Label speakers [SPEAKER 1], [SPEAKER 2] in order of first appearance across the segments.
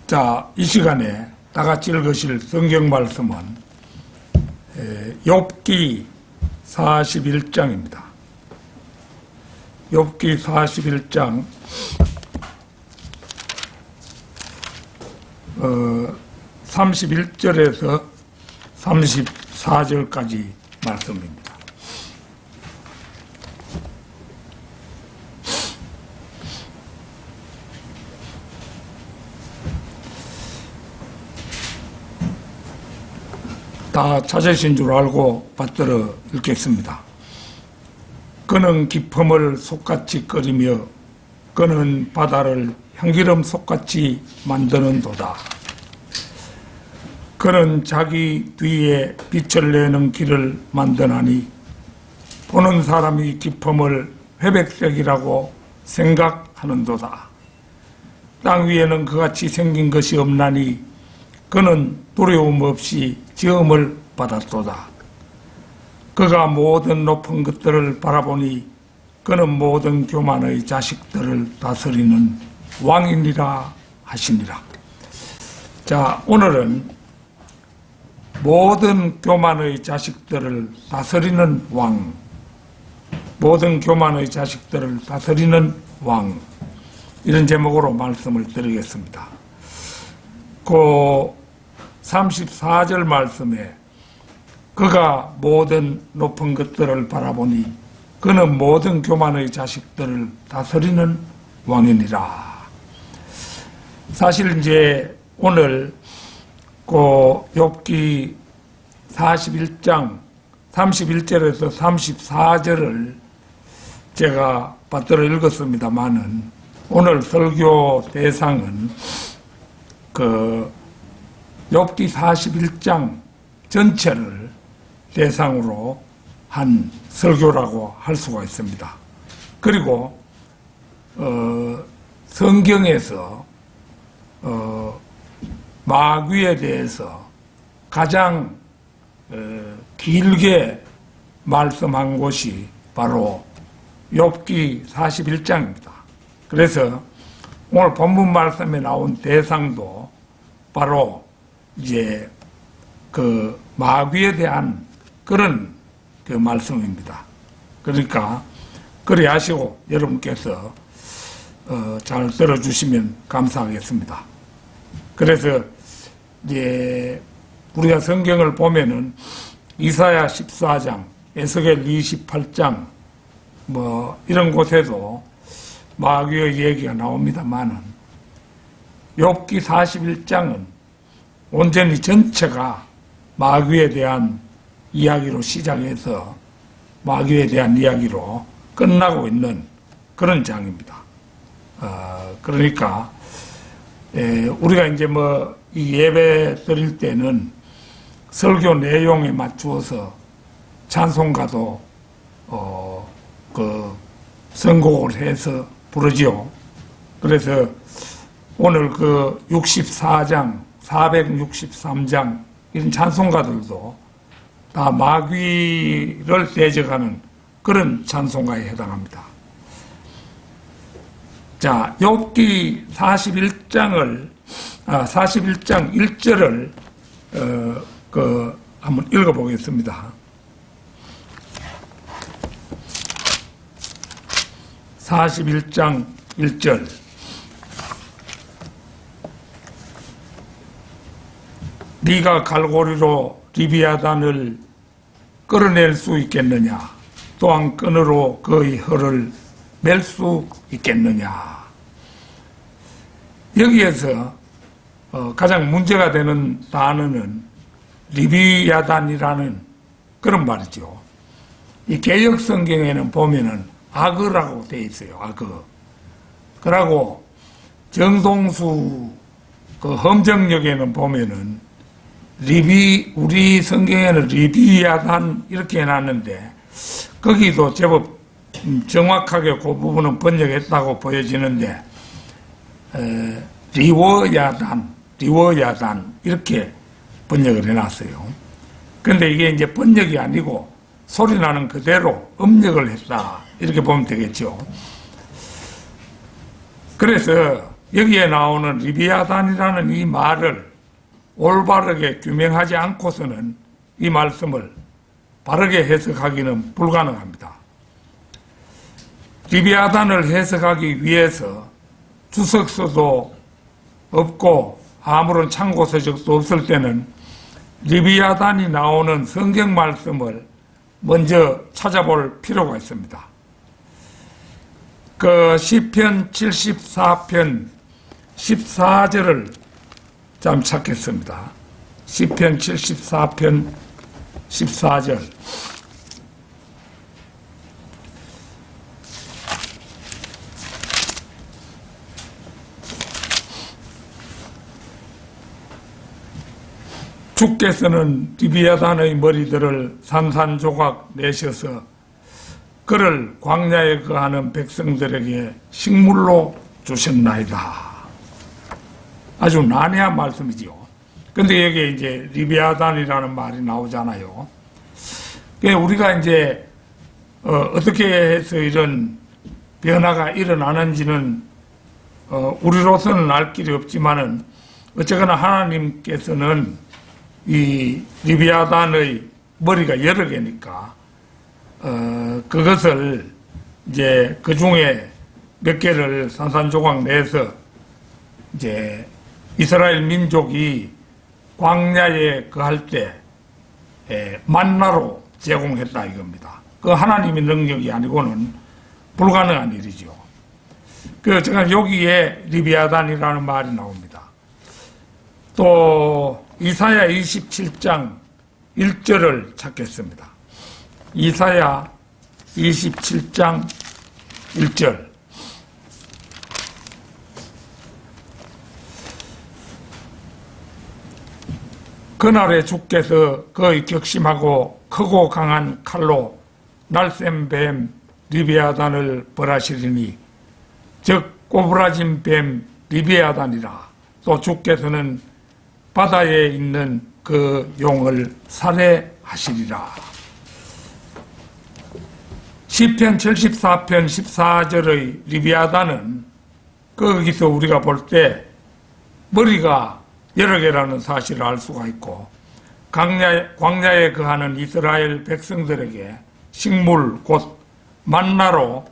[SPEAKER 1] 자, 이 시간에 다 같이 읽으실 성경 말씀은 욥기 41장입니다. 욥기 41장 31절에서 34절까지 말씀입니다. 다 찾으신 줄 알고 받들어 읽겠습니다. 그는 깊음을 솥같이 끓이며 그는 바다를 향기름 솥같이 만드는도다. 그는 자기 뒤에 빛을 내는 길을 만드나니 보는 사람이 깊음을 회백색이라고 생각하는도다. 땅 위에는 그같이 생긴 것이 없나니 그는 두려움 없이 지음을 받았도다. 그가 모든 높은 것들을 바라보니 그는 모든 교만의 자식들을 다스리는 왕이니라 하시니라. 자, 오늘은 모든 교만의 자식들을 다스리는 왕, 모든 교만의 자식들을 다스리는 왕, 이런 제목으로 말씀을 드리겠습니다. 그 34절 말씀에 그가 모든 높은 것들을 바라보니 그는 모든 교만의 자식들을 다스리는 왕이니라. 사실 이제 오늘 그 욥기 41장 31절에서 34절을 제가 받들어 읽었습니다만은 오늘 설교 대상은 그 욥기 41장 전체를 대상으로 한 설교라고 할 수가 있습니다. 그리고 성경에서 마귀에 대해서 가장 길게 말씀한 곳이 바로 욥기 41장입니다. 그래서 오늘 본문 말씀에 나온 대상도 바로 이제 그 마귀에 대한 그런 그 말씀입니다. 그러니까 그리 하시고 여러분께서 잘 들어주시면 감사하겠습니다. 그래서 이제 우리가 성경을 보면은 이사야 14장, 에스겔 28장 뭐 이런 곳에도 마귀의 얘기가 나옵니다만은 욥기 41장은 온전히 전체가 마귀에 대한 이야기로 시작해서 마귀에 대한 이야기로 끝나고 있는 그런 장입니다. 그러니까 우리가 이제 뭐 이 예배 드릴 때는 설교 내용에 맞추어서 찬송가도 그 선곡을 해서 부르지요. 그래서 오늘 그 64장, 463장 이런 찬송가들도 다 마귀를 대적하는 그런 찬송가에 해당합니다. 자, 욥기 41장 1절을 한번 읽어보겠습니다. 41장 1절. 네가 갈고리로 리비아단을 끌어낼 수 있겠느냐? 또한 끈으로 그의 혀를 맬 수 있겠느냐? 여기에서 가장 문제가 되는 단어는 리비아단이라는 그런 말이죠. 이 개역 성경에는 보면은 악어라고 되어 있어요. 악어. 그러고 정동수 그 험정역에는 보면은 우리 성경에는 리비아단 이렇게 해놨는데 거기도 제법 정확하게 그 부분은 번역했다고 보여지는데 리워야단 이렇게 번역을 해놨어요. 근데 이게 이제 번역이 아니고 소리 나는 그대로 음력을 했다 이렇게 보면 되겠죠. 그래서 여기에 나오는 리비아단이라는 이 말을 올바르게 규명하지 않고서는 이 말씀을 바르게 해석하기는 불가능합니다. 리비아단을 해석하기 위해서 주석서도 없고 아무런 참고 서적도 없을 때는 리비아단이 나오는 성경 말씀을 먼저 찾아볼 필요가 있습니다. 그 시편 74편 14절을 좀 찾겠습니다. 시편 74편 14절. 주께서는 리비아단의 머리들을 산산조각 내셔서 그를 광야에 거하는 백성들에게 식물로 주셨나이다. 아주 난해한 말씀이지요. 근데 여기에 이제 리비아단이라는 말이 나오잖아요. 우리가 이제 어떻게 해서 이런 변화가 일어나는지는 우리로서는 알 길이 없지만은 어쨌거나 하나님께서는 이 리비아단의 머리가 여러 개니까 그것을 이제 그 중에 몇 개를 산산조각 내서 이제 이스라엘 민족이 광야에 거할 때 만나로 제공했다 이겁니다. 그 하나님의 능력이 아니고는 불가능한 일이죠. 제가 여기에 리비아단이라는 말이 나옵니다. 또 이사야 27장 1절을 찾겠습니다. 이사야 27장 1절. 그날에 주께서 그의 격심하고 크고 강한 칼로 날쌘 뱀 리비아단을 벌하시리니 즉 꼬부라진 뱀 리비아단이라. 또 주께서는 바다에 있는 그 용을 살해하시리라. 시편 74편 14절의 리비아단은 거기서 우리가 볼 때 머리가 여러 개라는 사실을 알 수가 있고 광야에 거하는 이스라엘 백성들에게 식물 곧 만나로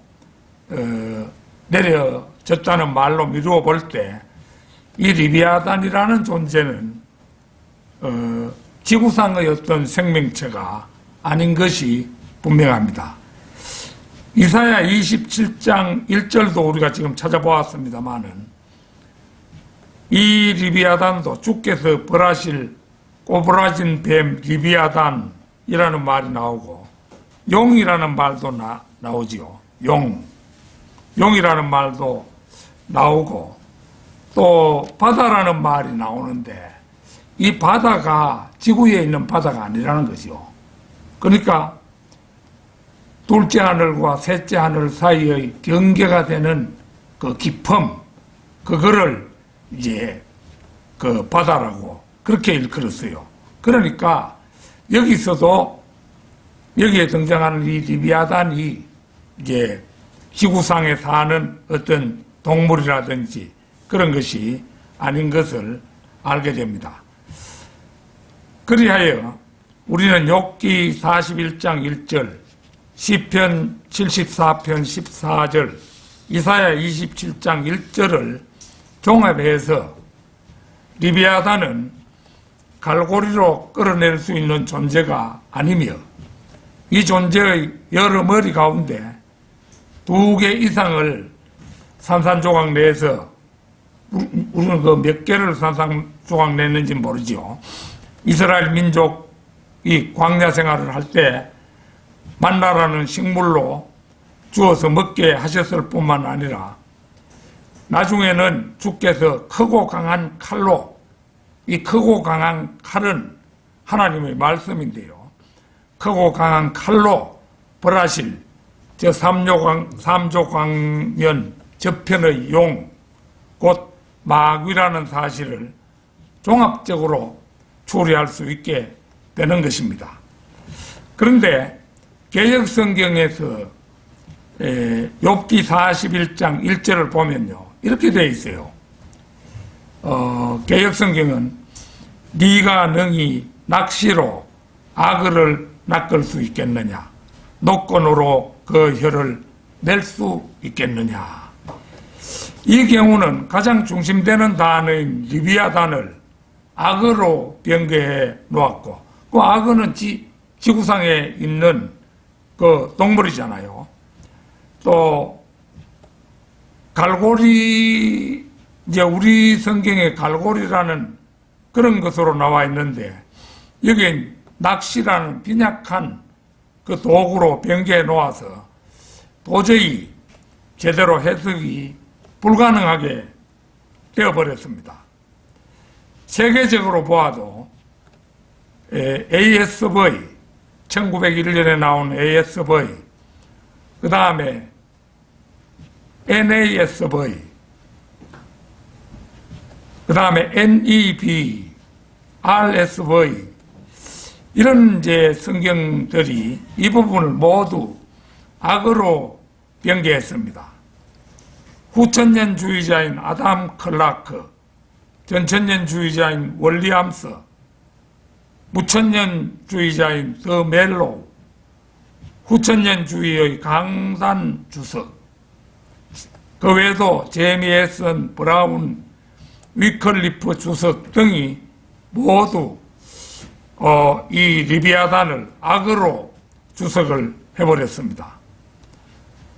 [SPEAKER 1] 내려졌다는 말로 미루어 볼 때 이 리비아단이라는 존재는 지구상의 어떤 생명체가 아닌 것이 분명합니다. 이사야 27장 1절도 우리가 지금 찾아보았습니다마는 이 리비아단도 주께서 벌하실 꼬부라진 뱀 리비아단이라는 말이 나오고 용이라는 말도 나오지요. 용이라는 말도 나오고 또 바다라는 말이 나오는데 이 바다가 지구에 있는 바다가 아니라는 거죠. 그러니까 둘째 하늘과 셋째 하늘 사이의 경계가 되는 그 깊음, 그거를 이제 그 바다라고 그렇게 일컬었어요. 그러니까 여기서도 여기에 등장하는 이 리비아단이 이제 지구상에 사는 어떤 동물이라든지 그런 것이 아닌 것을 알게 됩니다. 그리하여 우리는 욥기 41장 1절, 시편 74편 14절, 이사야 27장 1절을 종합해서 리비아단은 갈고리로 끌어낼 수 있는 존재가 아니며 이 존재의 여러 머리 가운데 2개 이상을 산산조각 내서 우리는 그 몇 개를 산산조각 냈는지 모르지요. 이스라엘 민족이 광야 생활을 할 때 만나라는 식물로 주어서 먹게 하셨을 뿐만 아니라 나중에는 주께서 크고 강한 칼로, 이 크고 강한 칼은 하나님의 말씀인데요. 크고 강한 칼로 벌하실 저 삼조광년 저편의 용, 곧 마귀라는 사실을 종합적으로处理할 수 있게 되는 것입니다. 그런데 개역성경에서 욥기 41장 1절을 보면요, 이렇게 되어 있어요. 개역성경은 네가 능히 낚시로 악어를 낚을 수 있겠느냐, 노건으로 그 혀를 낼 수 있겠느냐. 이 경우는 가장 중심되는 단어인 리비아단을 악어로 변개해 놓았고, 그 악어는 지구상에 있는 그 동물이잖아요. 또 갈고리, 이제 우리 성경에 갈고리라는 그런 것으로 나와 있는데, 여기 낚시라는 빈약한 그 도구로 변개해 놓아서 도저히 제대로 해석이 불가능하게 되어버렸습니다. 세계적으로 보아도 ASV, 1901년에 나온 ASV, 그 다음에 NASV, 그 다음에 NEB, RSV, 이런 이제 성경들이 이 부분을 모두 악어로 변개했습니다. 후천년주의자인 아담 클라크, 전천년주의자인 월리암스, 무천년주의자인 더 멜로우, 후천년주의의 강단 주석, 그 외에도 제미 에슨 브라운, 위클리프 주석 등이 모두 이 리비아단을 악어로 주석을 해버렸습니다.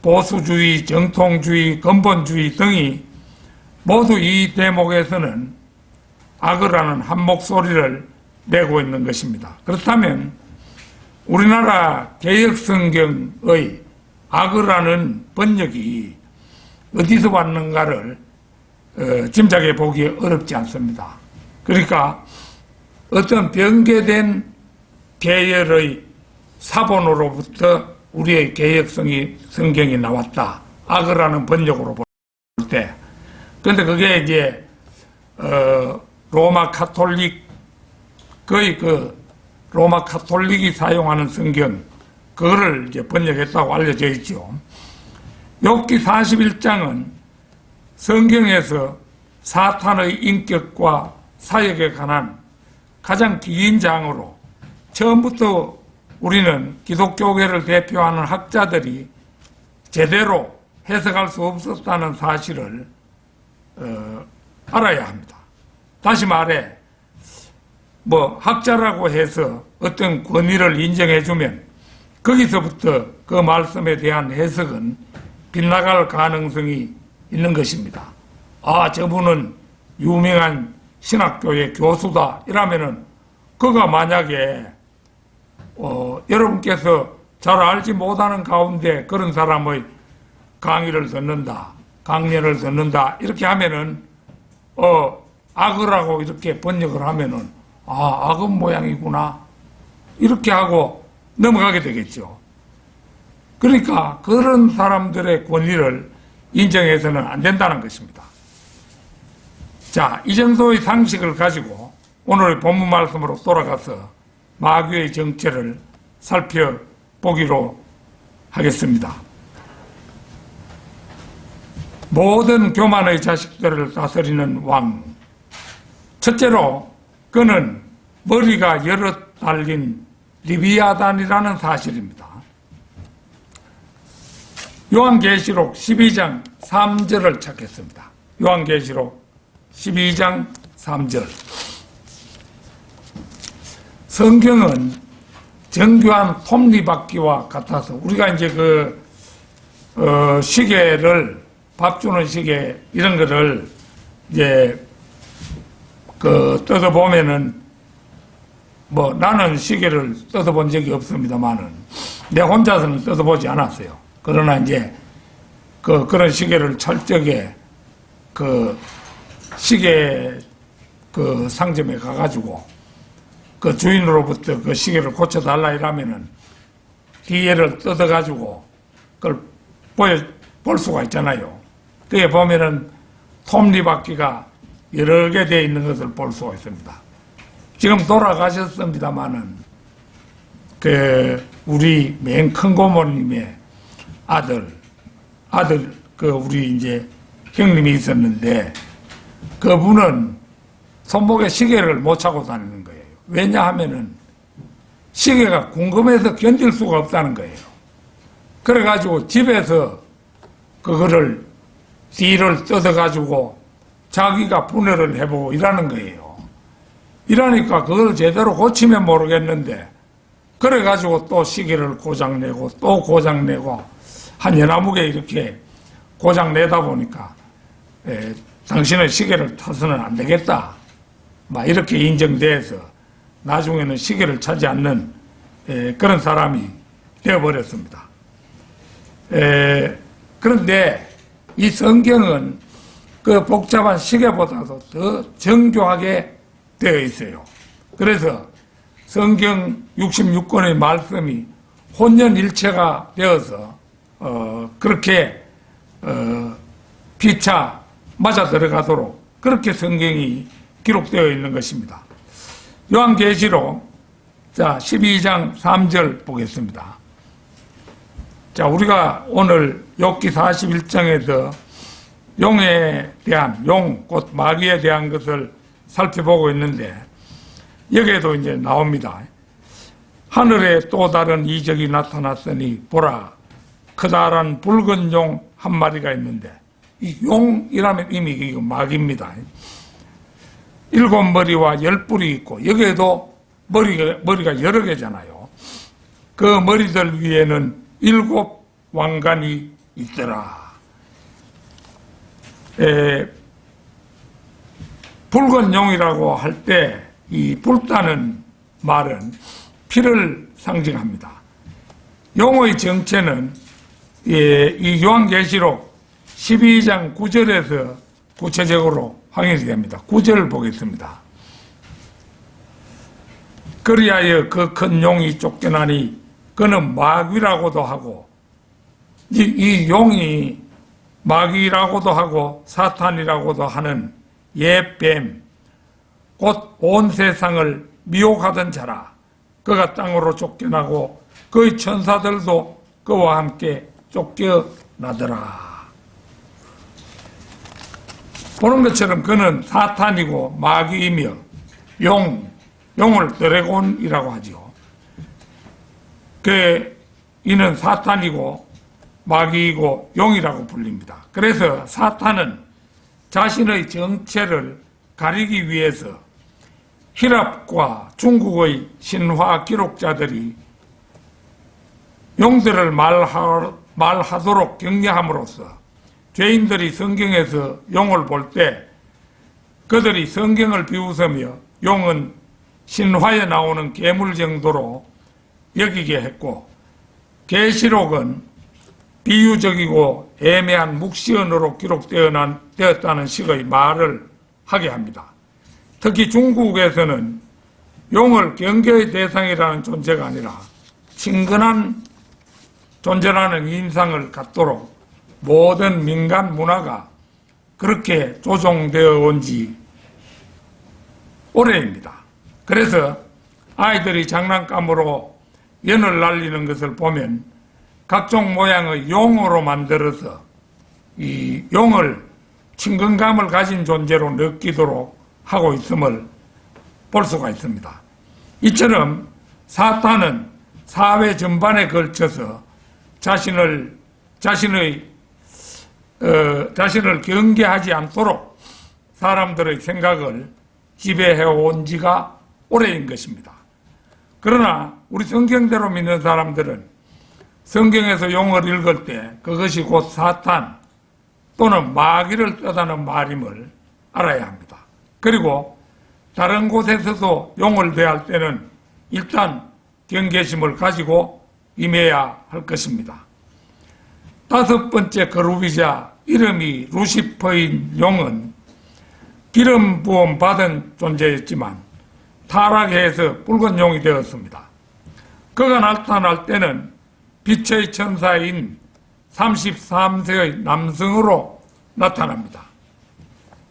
[SPEAKER 1] 보수주의, 정통주의, 근본주의 등이 모두 이 대목에서는 악어라는 한 목소리를 내고 있는 것입니다. 그렇다면 우리나라 개역성경의 악어라는 번역이 어디서 왔는가를 짐작해 보기 어렵지 않습니다. 그러니까 어떤 변개된 계열의 사본으로부터 우리의 개역성경이 나왔다. 악어라는 번역으로 볼 때. 그런데 그게 이제 로마 카톨릭, 거의 그 로마 카톨릭이 사용하는 성경, 그거를 이제 번역했다고 알려져 있죠. 욥기 41장은 성경에서 사탄의 인격과 사역에 관한 가장 긴 장으로, 처음부터 우리는 기독교계를 대표하는 학자들이 제대로 해석할 수 없었다는 사실을 알아야 합니다. 다시 말해, 학자라고 해서 어떤 권위를 인정해주면 거기서부터 그 말씀에 대한 해석은 빗나갈 가능성이 있는 것입니다. 아, 저분은 유명한 신학교의 교수다 이러면은 그가 만약에 여러분께서 잘 알지 못하는 가운데 그런 사람의 강의를 듣는다, 강연을 듣는다 이렇게 하면은 악어라고 이렇게 번역을 하면은 악어 모양이구나 이렇게 하고 넘어가게 되겠죠. 그러니까 그런 사람들의 권위를 인정해서는 안 된다는 것입니다. 자, 이 정도의 상식을 가지고 오늘의 본문 말씀으로 돌아가서 마귀의 정체를 살펴보기로 하겠습니다. 모든 교만의 자식들을 다스리는 왕. 첫째로 그는 머리가 여러 달린 리비아단이라는 사실입니다. 요한계시록 12장 3절을 찾겠습니다. 요한계시록 12장 3절. 성경은 정교한 톱니바퀴와 같아서 우리가 이제 시계를, 밥 주는 시계 이런 거를 이제 뜯어보면은 나는 시계를 뜯어본 적이 없습니다만은 내 혼자서는 뜯어보지 않았어요. 그러나 이제 그런 시계를 철저하게 시계 상점에 가가지고 그 주인으로부터 그 시계를 고쳐달라 이러면은 뒤에를 뜯어가지고 그걸 볼 수가 있잖아요. 그게 보면은 톱니바퀴가 여러 개 되어 있는 것을 볼 수가 있습니다. 지금 돌아가셨습니다마는 우리 맨 큰 고모님의 아들 우리 이제 형님이 있었는데 그분은 손목에 시계를 못 차고 다니는 거예요. 왜냐하면은 시계가 궁금해서 견딜 수가 없다는 거예요. 그래가지고 집에서 그거를 띠를 뜯어가지고 자기가 분해를 해보고 이러는 거예요. 이러니까 그걸 제대로 고치면 모르겠는데 그래가지고 또 시계를 고장내고 또 고장내고 한 연화무게 이렇게 고장내다 보니까 당신은 시계를 타서는 안 되겠다. 막 이렇게 인정돼서 나중에는 시계를 차지 않는 그런 사람이 되어버렸습니다. 그런데 이 성경은 그 복잡한 시계보다도 더 정교하게 되어 있어요. 그래서 성경 66권의 말씀이 혼연일체가 되어서 그렇게 피차 맞아 들어가도록 그렇게 성경이 기록되어 있는 것입니다. 요한계시록 12장 3절 보겠습니다. 자, 우리가 오늘 욥기 41장에서 용에 대한, 곧 마귀에 대한 것을 살펴보고 있는데 여기에도 이제 나옵니다. 하늘에 또 다른 이적이 나타났으니 보라, 크다란 붉은 용 한 마리가 있는데, 이 용이라면 이미 이거 마귀입니다. 7머리와 10뿔이 있고 여기에도 머리가 여러 개잖아요. 그 머리들 위에는 7 왕관이 있더라. 붉은 용이라고 할 때 이 붉다는 말은 피를 상징합니다. 용의 정체는 이 요한계시록 12장 9절에서 구체적으로 확인이 됩니다. 9절을 보겠습니다. 그리하여 그 큰 용이 쫓겨나니 그는 마귀라고도 하고, 이 용이 마귀라고도 하고 사탄이라고도 하는 옛뱀, 곧 온 세상을 미혹하던 자라. 그가 땅으로 쫓겨나고 그의 천사들도 그와 함께 쫓겨나더라. 보는 것처럼 그는 사탄이고 마귀이며 용을 드래곤이라고 하죠. 이는 사탄이고 마귀이고 용이라고 불립니다. 그래서 사탄은 자신의 정체를 가리기 위해서 히랍과 중국의 신화 기록자들이 용들을 말하도록 격려함으로써 죄인들이 성경에서 용을 볼 때 그들이 성경을 비웃으며 용은 신화에 나오는 괴물 정도로 여기게 했고, 계시록은 비유적이고 애매한 묵시언어로 기록되었다는 식의 말을 하게 합니다. 특히 중국에서는 용을 경계의 대상이라는 존재가 아니라 친근한 존재라는 인상을 갖도록 모든 민간 문화가 그렇게 조종되어 온 지 오래입니다. 그래서 아이들이 장난감으로 연을 날리는 것을 보면 각종 모양의 용으로 만들어서 이 용을 친근감을 가진 존재로 느끼도록 하고 있음을 볼 수가 있습니다. 이처럼 사탄은 사회 전반에 걸쳐서 자신을 경계하지 않도록 사람들의 생각을 지배해온 지가 오래인 것입니다. 그러나 우리 성경대로 믿는 사람들은 성경에서 용을 읽을 때 그것이 곧 사탄 또는 마귀를 뜻하는 말임을 알아야 합니다. 그리고 다른 곳에서도 용을 대할 때는 일단 경계심을 가지고 임해야 할 것입니다. 5번째 그룹이자 이름이 루시퍼인 용은 기름 부음 받은 존재였지만 타락해서 붉은 용이 되었습니다. 그가 나타날 때는 빛의 천사인 33세의 남성으로 나타납니다.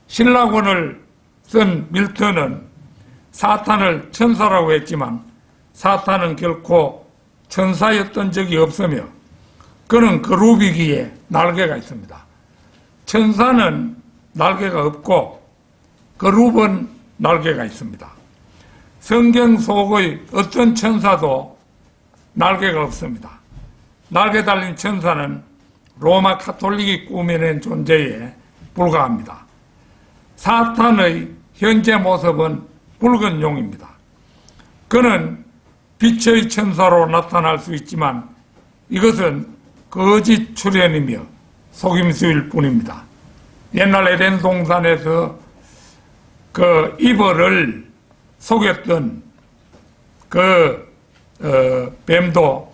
[SPEAKER 1] 신라권을 쓴 밀턴은 사탄을 천사라고 했지만 사탄은 결코 천사였던 적이 없으며 그는 그룹이기에 날개가 있습니다. 천사는 날개가 없고 그룹은 날개가 있습니다. 성경 속의 어떤 천사도 날개가 없습니다. 날개 달린 천사는 로마 카톨릭이 꾸며낸 존재에 불과합니다. 사탄의 현재 모습은 붉은 용입니다. 그는 빛의 천사로 나타날 수 있지만 이것은 거짓 출현이며 속임수일 뿐입니다. 옛날 에덴 동산에서 그 이벌을 속였던 뱀도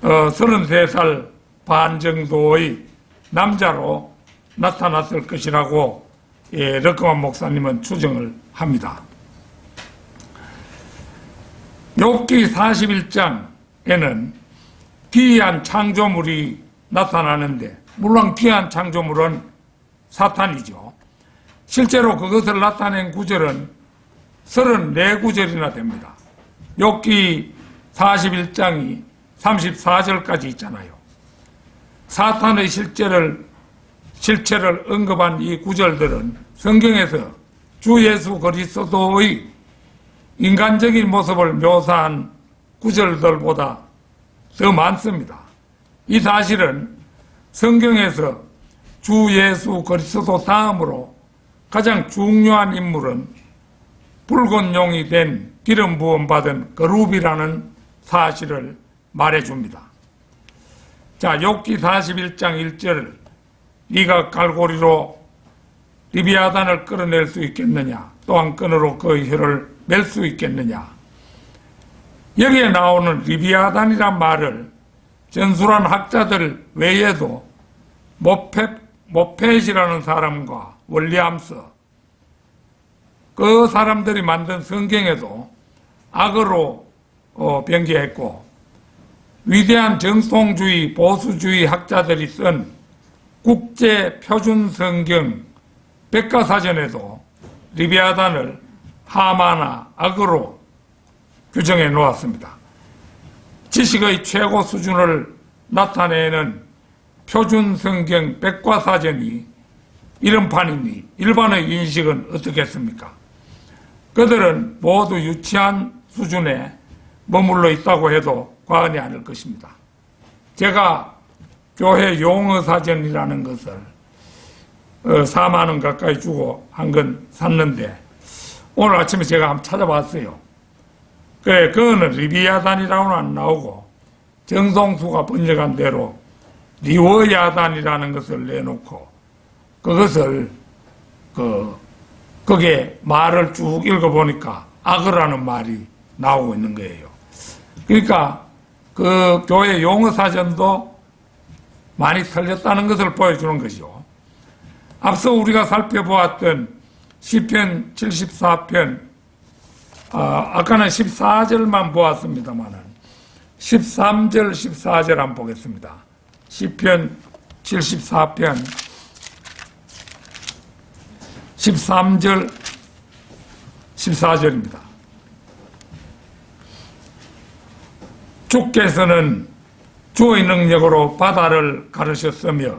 [SPEAKER 1] 33살 반 정도의 남자로 나타났을 것이라고 르크만 목사님은 추정을 합니다. 욥기 41장에는 기이한 창조물이 나타나는데, 물론 기이한 창조물은 사탄이죠. 실제로 그것을 나타낸 구절은 34구절이나 됩니다. 욥기 41장이 34절까지 있잖아요. 사탄의 실체를 언급한 이 구절들은 성경에서 주 예수 그리스도의 인간적인 모습을 묘사한 구절들보다 더 많습니다. 이 사실은 성경에서 주 예수 그리스도 다음으로 가장 중요한 인물은 붉은 용이 된 기름 부음 받은 그룹이라는 사실을 말해줍니다. 자, 욥기 41장 1절, 네가 갈고리로 리비아단을 끌어낼 수 있겠느냐, 또한 끈으로 그의 혀를 맬 수 있겠느냐. 여기에 나오는 리비아단이란 말을 전술한 학자들 외에도 모펫이라는 사람과 월리암서, 그 사람들이 만든 성경에도 악어로 변개했고, 위대한 정통주의 보수주의 학자들이 쓴 국제 표준 성경 백과사전에도 리비아단을 하마나 악어로 규정해 놓았습니다. 지식의 최고 수준을 나타내는 표준 성경 백과사전이 이런 판이니 일반의 인식은 어떻겠습니까? 그들은 모두 유치한 수준에 머물러 있다고 해도 과언이 아닐 것입니다. 제가 교회 용어사전이라는 것을 4만 원 가까이 주고 한 건 샀는데 오늘 아침에 제가 한번 찾아봤어요. 그래, 그거는 리비아단이라고는 안 나오고 정성수가 번역한 대로 리워야단이라는 것을 내놓고 그것을 거기에 말을 쭉 읽어보니까 악어라는 말이 나오고 있는 거예요. 그러니까 그 교회 용어사전도 많이 틀렸다는 것을 보여주는 것이죠. 앞서 우리가 살펴보았던 시편 74편, 아까는 14절만 보았습니다만은 13절, 14절 한번 보겠습니다. 시편 74편 13절, 14절입니다. 주께서는 주의 능력으로 바다를 가르셨으며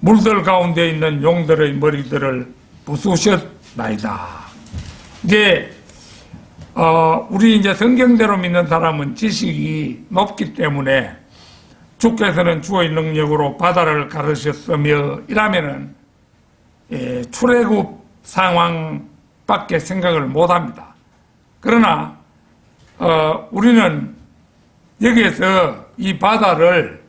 [SPEAKER 1] 물들 가운데 있는 용들의 머리들을 부수셨나이다. 이제 우리 이제 성경대로 믿는 사람은 지식이 높기 때문에 주께서는 주의 능력으로 바다를 가르셨으며 이라면은 출애굽 상황밖에 생각을 못합니다. 그러나 우리는 여기에서 이 바다를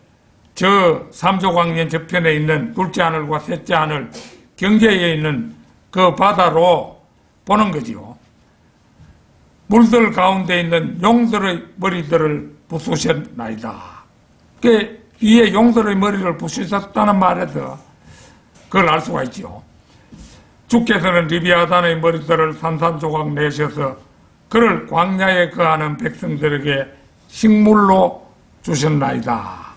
[SPEAKER 1] 저 삼조광년 저편에 있는 둘째 하늘과 셋째 하늘 경계에 있는 그 바다로 보는 거지요. 물들 가운데 있는 용들의 머리들을 부수셨나이다. 그 위에 용들의 머리를 부수셨다는 말에서 그걸 알 수가 있죠. 주께서는 리비아단의 머리들을 산산조각 내셔서 그를 광야에 거하는 백성들에게 식물로 주셨나이다.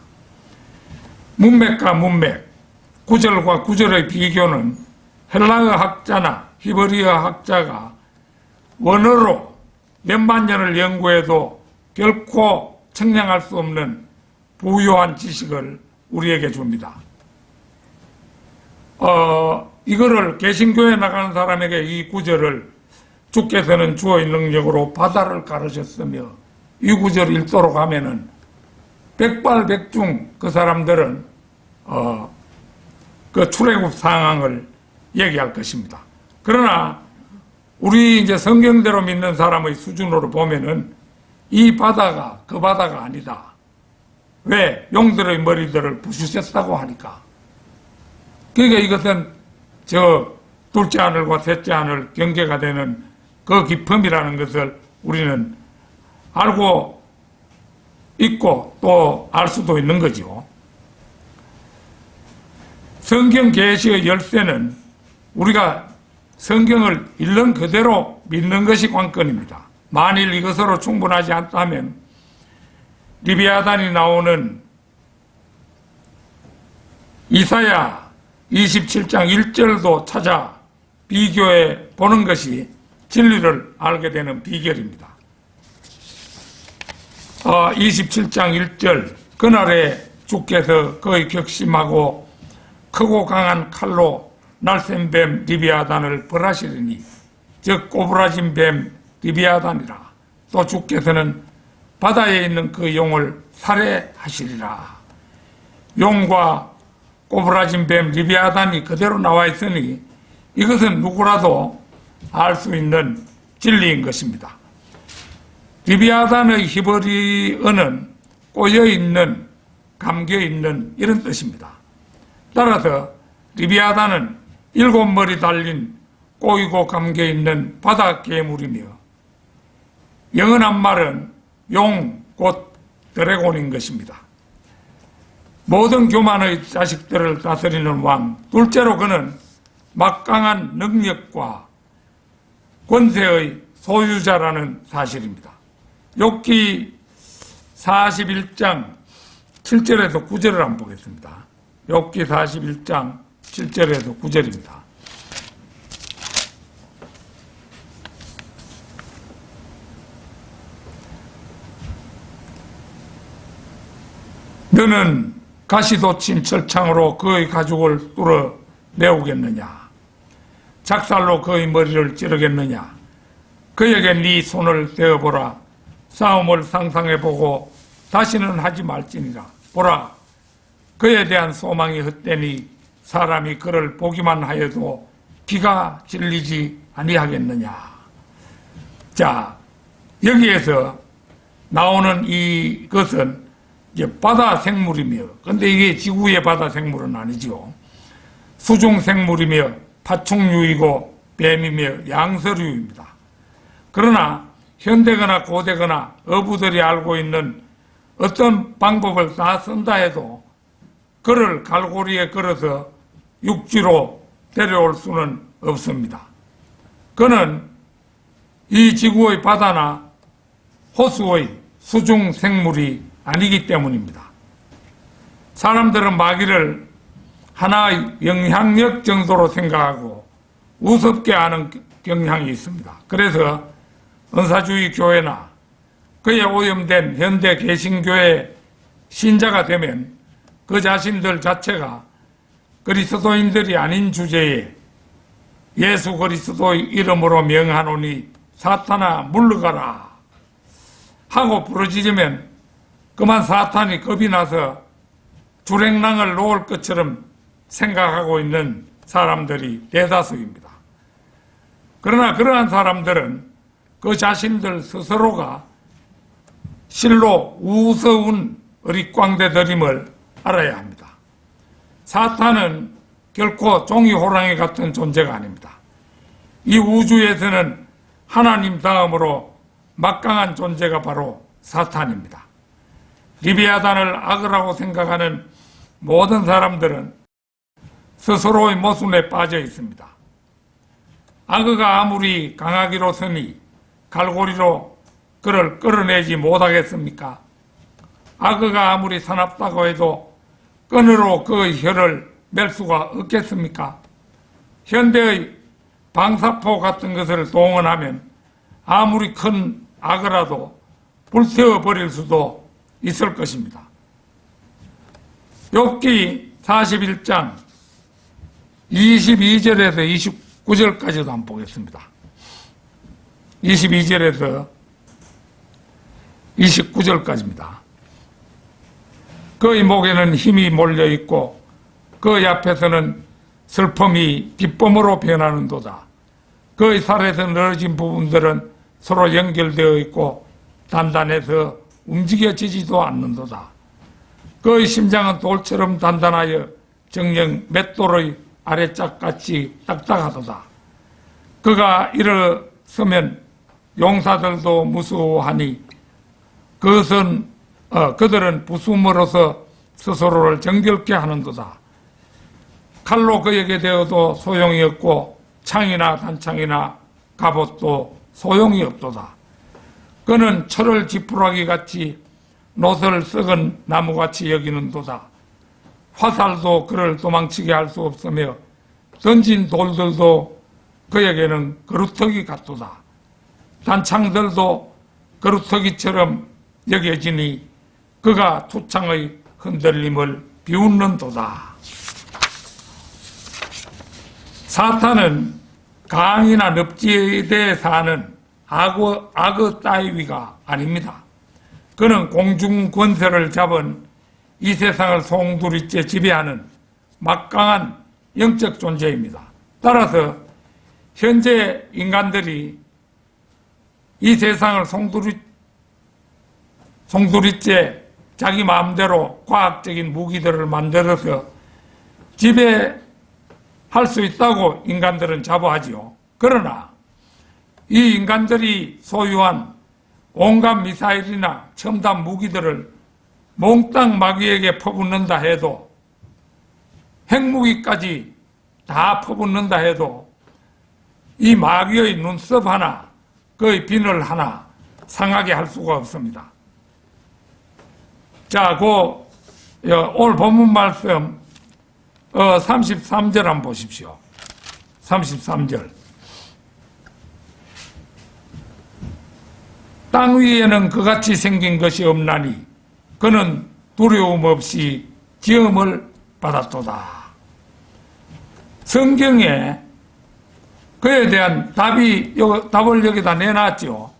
[SPEAKER 1] 문맥과 문맥, 구절과 구절의 비교는 헬라어 학자나 히브리어 학자가 원어로 몇만 년을 연구해도 결코 측량할 수 없는 부유한 지식을 우리에게 줍니다. 이거를 개신교에 나가는 사람에게 이 구절을 주께서는 주의 능력으로 바다를 가르셨으며 이 구절 읽도록 하면은 백발백중 그 사람들은 그 출애굽 상황을 얘기할 것입니다. 그러나 우리 이제 성경대로 믿는 사람의 수준으로 보면은 이 바다가 그 바다가 아니다. 왜? 용들의 머리들을 부수셨다고 하니까. 그러니까 이것은 저 둘째 하늘과 셋째 하늘 경계가 되는 그 깊음이라는 것을 우리는 알고 있고 또 알 수도 있는 거죠. 성경 계시의 열쇠는 우리가 성경을 있는 그대로 믿는 것이 관건입니다. 만일 이것으로 충분하지 않다면 리비아단이 나오는 이사야 27장 1절도 찾아 비교해 보는 것이 진리를 알게 되는 비결입니다. 27장 1절 그날에 주께서 그의 격심하고 크고 강한 칼로 날쌘 뱀 리비아단을 벌하시리니 즉 꼬부라진 뱀 리비아단이라. 또 주께서는 바다에 있는 그 용을 살해하시리라. 용과 꼬부라진 뱀 리비아단이 그대로 나와 있으니 이것은 누구라도 알 수 있는 진리인 것입니다. 리비아단의 히브리어는 꼬여있는, 감겨있는 이런 뜻입니다. 따라서 리비아단은 7머리 달린 꼬이고 감겨있는 바다 괴물이며 영원한 말은 용, 곧 드래곤인 것입니다. 모든 교만의 자식들을 다스리는 왕, 둘째로 그는 막강한 능력과 권세의 소유자라는 사실입니다. 욥기 41장 7절에서 9절을 한번 보겠습니다. 욥기 41장 7절에서 9절입니다. 너는 가시돋친 철창으로 그의 가죽을 뚫어내오겠느냐? 작살로 그의 머리를 찌르겠느냐? 그에게 네 손을 대어보라. 싸움을 상상해보고 다시는 하지 말지니라. 보라, 그에 대한 소망이 헛되니 사람이 그를 보기만 하여도 기가 질리지 아니하겠느냐. 자, 여기에서 나오는 이것은 이제 바다 생물이며, 근데 이게 지구의 바다 생물은 아니죠. 수중 생물이며 파충류이고 뱀이며 양서류입니다. 그러나 현대거나 고대거나 어부들이 알고 있는 어떤 방법을 다 쓴다 해도 그를 갈고리에 걸어서 육지로 데려올 수는 없습니다. 그는 이 지구의 바다나 호수의 수중 생물이 아니기 때문입니다. 사람들은 마귀를 하나의 영향력 정도로 생각하고 우습게 하는 경향이 있습니다. 그래서 은사주의 교회나 그에 오염된 현대 개신교의 신자가 되면 그 자신들 자체가 그리스도인들이 아닌 주제에 예수 그리스도의 이름으로 명하노니 사탄아 물러가라 하고 부르짖으면 그만 사탄이 겁이 나서 주랭랑을 놓을 것처럼 생각하고 있는 사람들이 대다수입니다. 그러나 그러한 사람들은 그 자신들 스스로가 실로 우스운 어릿광대들임을 알아야 합니다. 사탄은 결코 종이 호랑이 같은 존재가 아닙니다. 이 우주에서는 하나님 다음으로 막강한 존재가 바로 사탄입니다. 리비아단을 악으라고 생각하는 모든 사람들은 스스로의 모순에 빠져 있습니다. 악어가 아무리 강하기로서니 갈고리로 그를 끌어내지 못하겠습니까? 악어가 아무리 사납다고 해도 끈으로 그의 혀를 맬 수가 없겠습니까? 현대의 방사포 같은 것을 동원하면 아무리 큰 악어라도 불태워버릴 수도 있을 것입니다. 욥기 41장 22절에서 29절까지도 한번 보겠습니다. 22절에서 29절까지입니다. 그의 목에는 힘이 몰려있고 그의 앞에서는 슬픔이 기쁨으로 변하는도다. 그의 살에서 늘어진 부분들은 서로 연결되어 있고 단단해서 움직여지지도 않는도다. 그의 심장은 돌처럼 단단하여 정녕 맷돌의 아래짝같이 딱딱하도다. 그가 일어서면 용사들도 무서워하니 그들은 부숨으로써 스스로를 정결케 하는도다. 칼로 그에게 되어도 소용이 없고 창이나 단창이나 갑옷도 소용이 없도다. 그는 철을 지푸라기 같이 놋을 썩은 나무같이 여기는도다. 화살도 그를 도망치게 할 수 없으며 던진 돌들도 그에게는 그루터기 같도다. 단창들도 그루터기처럼 여겨지니 그가 투창의 흔들림을 비웃는도다. 사탄은 강이나 늪지대에 사는 악어 따위가 아닙니다. 그는 공중 권세를 잡은 이 세상을 송두리째 지배하는 막강한 영적 존재입니다. 따라서 현재 인간들이 이 세상을 송두리째 자기 마음대로 과학적인 무기들을 만들어서 지배할 수 있다고 인간들은 자부하지요. 그러나 이 인간들이 소유한 온갖 미사일이나 첨단 무기들을 몽땅 마귀에게 퍼붓는다 해도, 핵무기까지 다 퍼붓는다 해도 이 마귀의 눈썹 하나, 그의 비늘 하나 상하게 할 수가 없습니다. 자, 오늘 본문 말씀 33절 한번 보십시오. 33절. 땅 위에는 그같이 생긴 것이 없나니 그는 두려움 없이 지음을 받았도다. 성경에 그에 대한 답을 여기다 내놨죠.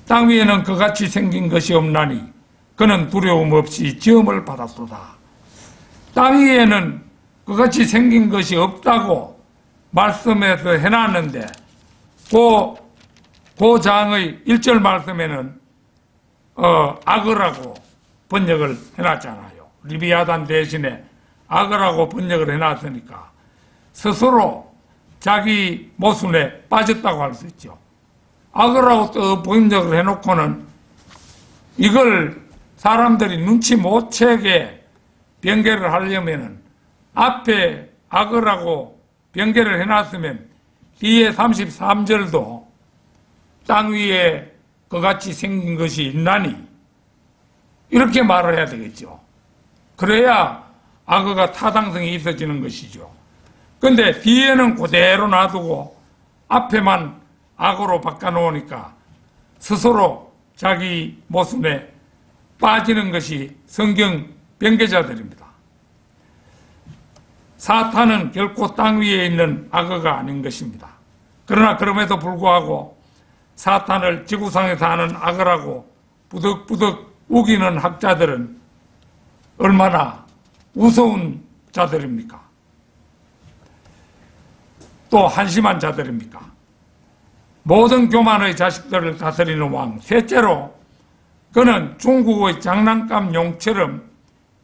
[SPEAKER 1] 땅 위에는 그같이 생긴 것이 없나니 그는 두려움 없이 지음을 받았도다. 땅 위에는 그같이 생긴 것이 없다고 말씀해서 해놨는데 그 장의 1절 말씀에는 악어라고 번역을 해놨잖아요. 리비아단 대신에 악어라고 번역을 해놨으니까 스스로 자기 모순에 빠졌다고 할 수 있죠. 악어라고 또 번역을 해놓고는 이걸 사람들이 눈치 못 채게 변개를 하려면은 앞에 악어라고 변개를 해놨으면 뒤에 33절도 땅 위에 그같이 생긴 것이 있나니 이렇게 말을 해야 되겠죠. 그래야 악어가 타당성이 있어지는 것이죠. 근데 뒤에는 그대로 놔두고 앞에만 악어로 바꿔놓으니까 스스로 자기 모순에 빠지는 것이 성경 변개자들입니다. 사탄은 결코 땅 위에 있는 악어가 아닌 것입니다. 그러나 그럼에도 불구하고 사탄을 지구상에 사는 악어라고 부득부득 우기는 학자들은 얼마나 우스운 자들입니까? 또 한심한 자들입니까? 모든 교만의 자식들을 다스리는 왕. 셋째로 그는 중국의 장난감 용처럼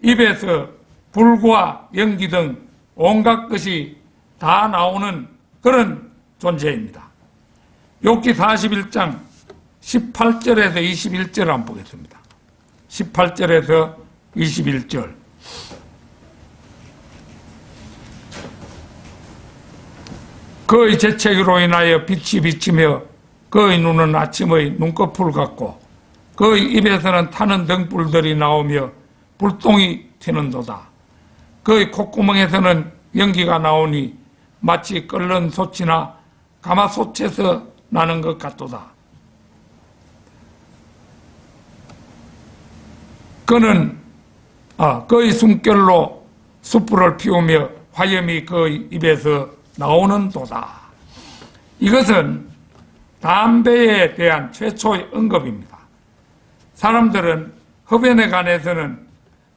[SPEAKER 1] 입에서 불과 연기 등 온갖 것이 다 나오는 그런 존재입니다. 욥기 41장 18절에서 21절 한번 보겠습니다. 18절에서 21절. 그의 재채기로 인하여 빛이 비치며 그의 눈은 아침의 눈꺼풀 같고 그의 입에서는 타는 등불들이 나오며 불똥이 튀는도다. 그의 콧구멍에서는 연기가 나오니 마치 끓는 솥이나 가마솥에서 나는 것 같도다. 그는 그의 숨결로 숯불을 피우며 화염이 그 입에서 나오는도다. 이것은 담배에 대한 최초의 언급입니다. 사람들은 흡연에 관해서는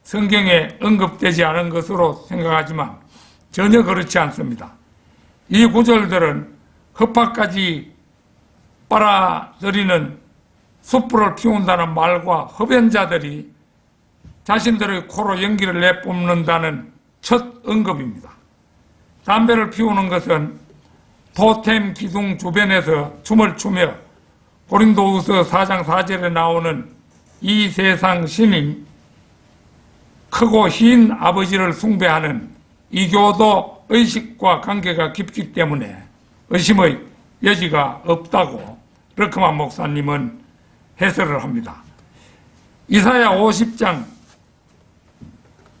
[SPEAKER 1] 성경에 언급되지 않은 것으로 생각하지만 전혀 그렇지 않습니다. 이 구절들은 흡합까지 빨아들이는 숯불을 피운다는 말과 흡연자들이 자신들의 코로 연기를 내뿜는다는 첫 언급입니다. 담배를 피우는 것은 토템 기둥 주변에서 춤을 추며 고린도후서 4장 4절에 나오는 이 세상 신인 크고 흰 아버지를 숭배하는 이교도 의식과 관계가 깊기 때문에 의심의 여지가 없다고 러크만 목사님은 해설을 합니다. 이사야 50장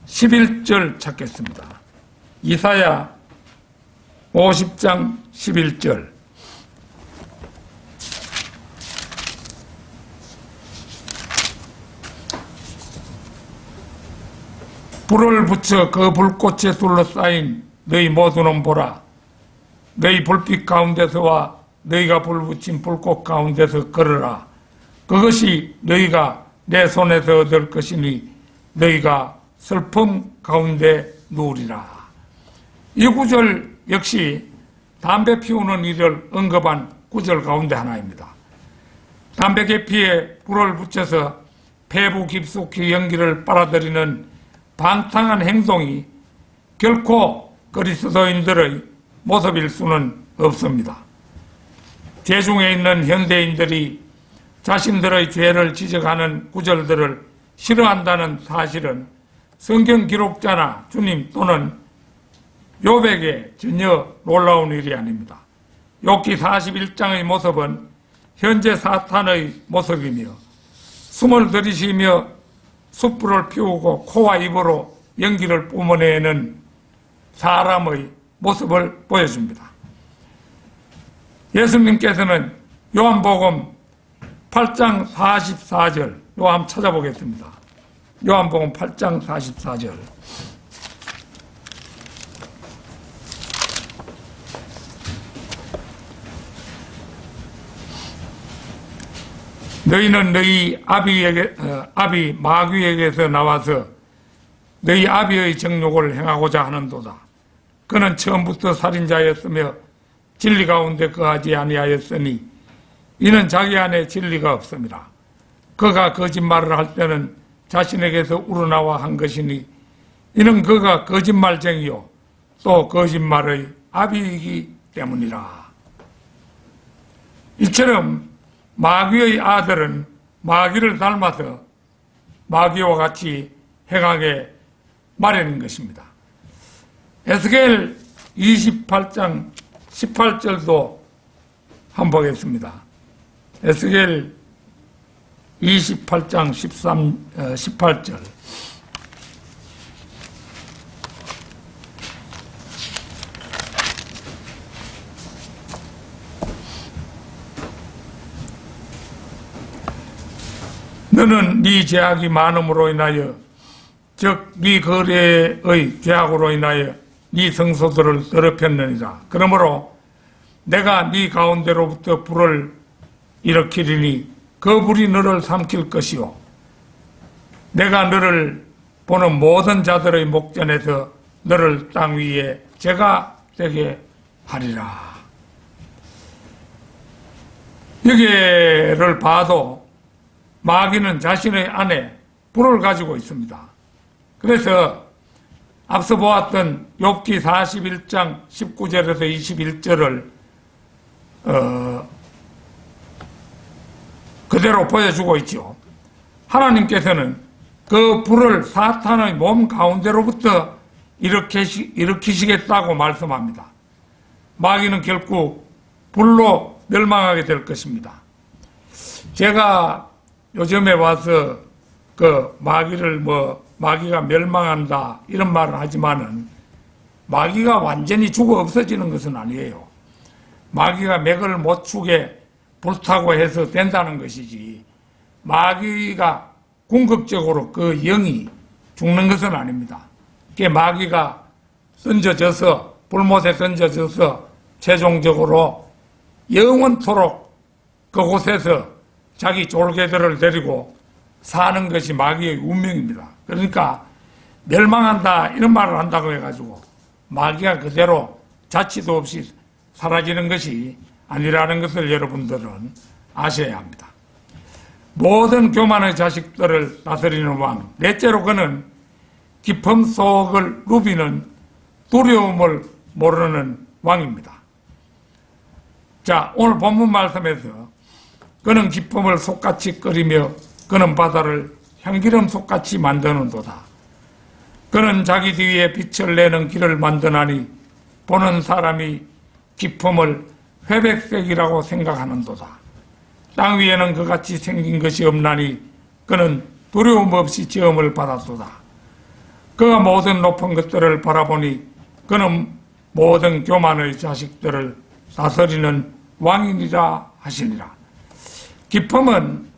[SPEAKER 1] 11절 찾겠습니다. 이사야 50장 11절. 불을 붙여 그 불꽃에 둘러싸인 너희 모두는 보라. 너희 불빛 가운데서와 너희가 불 붙인 불꽃 가운데서 걸으라. 그것이 너희가 내 손에서 얻을 것이니 너희가 슬픔 가운데 누우리라. 이 구절 역시 담배 피우는 일을 언급한 구절 가운데 하나입니다. 담배 계피에 불을 붙여서 폐부 깊숙이 연기를 빨아들이는 방탕한 행동이 결코 그리스도인들의 모습일 수는 없습니다. 죄중에 있는 현대인들이 자신들의 죄를 지적하는 구절들을 싫어한다는 사실은 성경 기록자나 주님 또는 욥에게 전혀 놀라운 일이 아닙니다. 욥기 41장의 모습은 현재 사탄의 모습이며 숨을 들이쉬며 숯불을 피우고 코와 입으로 연기를 뿜어내는 사람의 모습을 보여줍니다. 예수님께서는 요한복음 8장 44절, 요 한번 찾아보겠습니다. 요한복음 8장 44절. 너희는 너희 아비 마귀에게서 나와서 너희 아비의 정욕을 행하고자 하는도다. 그는 처음부터 살인자였으며 진리 가운데 거하지 아니하였으니 이는 자기 안에 진리가 없습니다. 그가 거짓말을 할 때는 자신에게서 우러나와 한 것이니 이는 그가 거짓말쟁이요 또 거짓말의 아비이기 때문이라. 이처럼 마귀의 아들은 마귀를 닮아서 마귀와 같이 행하게 마련인 것입니다. 에스겔 28장 18절도 한번 보겠습니다. 에스겔 28장 18절. 너는 네 죄악이 많음으로 인하여 즉 네 거래의 죄악으로 인하여 네 성소들을 더럽혔느니라. 그러므로 내가 네 가운데로부터 불을 일으키리니 그 불이 너를 삼킬 것이요 내가 너를 보는 모든 자들의 목전에서 너를 땅 위에 죄가 되게 하리라. 여기를 봐도 마귀는 자신의 안에 불을 가지고 있습니다. 그래서 앞서 보았던 욥기 41장 19절에서 21절을 그대로 보여주고 있죠. 하나님께서는 그 불을 사탄의 몸 가운데로부터 일으키시겠다고 말씀합니다. 마귀는 결국 불로 멸망하게 될 것입니다. 제가 요즘에 와서 그 마귀가 멸망한다 이런 말을 하지만은 마귀가 완전히 죽어 없어지는 것은 아니에요. 마귀가 맥을 못 추게 불타고 해서 된다는 것이지 마귀가 궁극적으로 그 영이 죽는 것은 아닙니다. 그게 마귀가 던져져서 불못에 던져져서 최종적으로 영원토록 그곳에서 자기 졸개들을 데리고 사는 것이 마귀의 운명입니다. 그러니까 멸망한다 이런 말을 한다고 해가지고 마귀가 그대로 자취도 없이 사라지는 것이 아니라는 것을 여러분들은 아셔야 합니다. 모든 교만의 자식들을 다스리는 왕, 넷째로 그는 기품 속을 누비는 두려움을 모르는 왕입니다. 자, 오늘 본문 말씀에서 그는 기품을 속같이 끓이며 그는 바다를 향기름 속같이 만드는도다. 그는 자기 뒤에 빛을 내는 길을 만드나니 보는 사람이 기품을 회백색이라고 생각하는도다. 땅 위에는 그같이 생긴 것이 없나니 그는 두려움 없이 지음을 받았도다. 그가 모든 높은 것들을 바라보니 그는 모든 교만의 자식들을 다스리는 왕이니라 하시니라. 기품은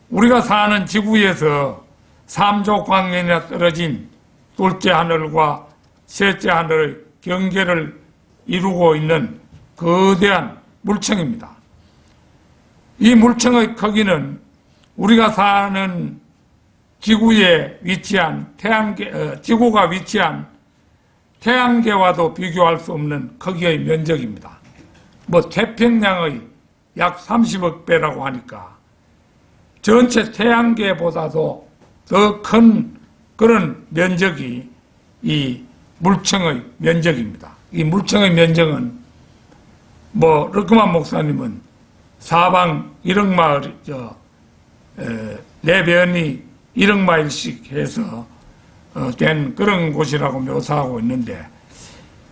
[SPEAKER 1] 우리가 사는 지구에서 3조 광년이나 떨어진 둘째 하늘과 셋째 하늘의 경계를 이루고 있는 거대한 물청입니다. 이 물청의 크기는 우리가 사는 지구에 위치한 지구가 위치한 태양계와도 비교할 수 없는 크기의 면적입니다. 태평양의 약 30억 배라고 하니까 전체 태양계보다도 더 큰 그런 면적이 이 물청의 면적입니다. 이 물청의 면적은 르크만 목사님은 사방 1억 마일, 내변이 1억 마일씩 해서 된 그런 곳이라고 묘사하고 있는데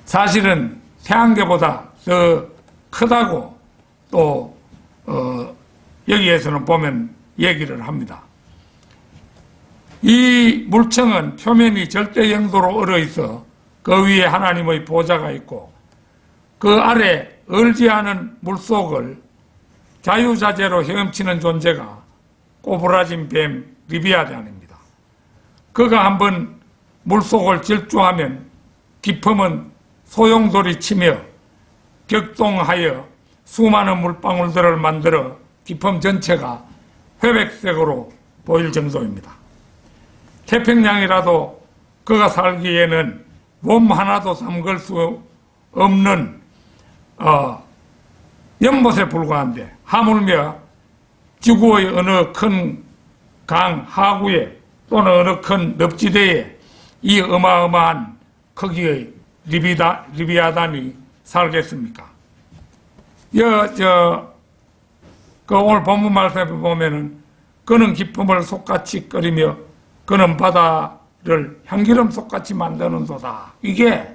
[SPEAKER 1] 사실은 태양계보다 더 크다고 또 여기에서는 보면 얘기를 합니다. 이 물청은 표면이 절대 영도로 얼어있어 그 위에 하나님의 보좌가 있고 그 아래 얼지 않은 물속을 자유자재로 헤엄치는 존재가 꼬부라진 뱀 리비아단입니다. 그가 한번 물속을 질주하면 기품은 소용돌이 치며 격동하여 수많은 물방울들을 만들어 기품 전체가 회백색으로 보일 정도입니다. 태평양이라도 그가 살기에는 몸 하나도 담글 수 없는 연못에 불과한데 하물며 지구의 어느 큰 강 하구에 또는 어느 큰 늪지대에 이 어마어마한 크기의 리비아단이 살겠습니까? 오늘 본문 말씀에 보면은 그는 기품을 속같이 끓이며 그는 바다를 향기름 속같이 만드는도다. 이게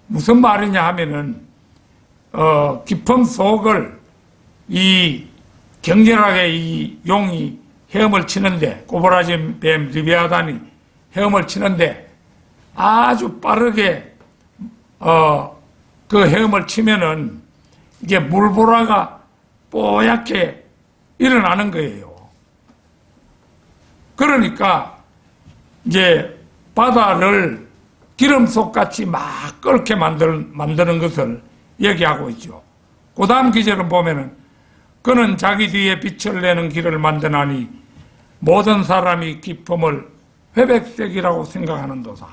[SPEAKER 1] 무슨 말이냐 하면은 기품 속을 이 격렬하게 이 용이 헤엄을 치는데 꼬부라진 뱀 리비아단이 헤엄을 치는데 아주 빠르게 그 헤엄을 치면은 이게 물보라가 뽀얗게 일어나는 거예요. 그러니까 이제 바다를 기름 속같이 막 끓게 만드는 것을 얘기하고 있죠. 그 다음 기절은 보면은 그는 자기 뒤에 빛을 내는 길을 만드나니 모든 사람이 기품을 회백색이라고 생각하는도다.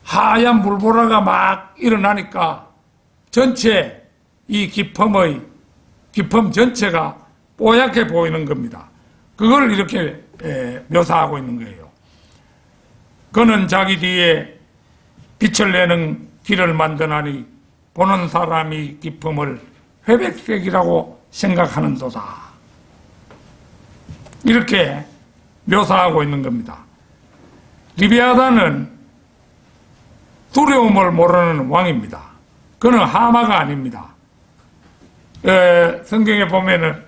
[SPEAKER 1] 하얀 물보라가 막 일어나니까 전체 이 기품 전체가 뽀얗게 보이는 겁니다. 그걸 이렇게 묘사하고 있는 거예요. 그는 자기 뒤에 빛을 내는 길을 만드나니 보는 사람이 기품을 회백색이라고 생각하는도다. 이렇게 묘사하고 있는 겁니다. 리비아단은 두려움을 모르는 왕입니다. 그는 하마가 아닙니다. 성경에 보면은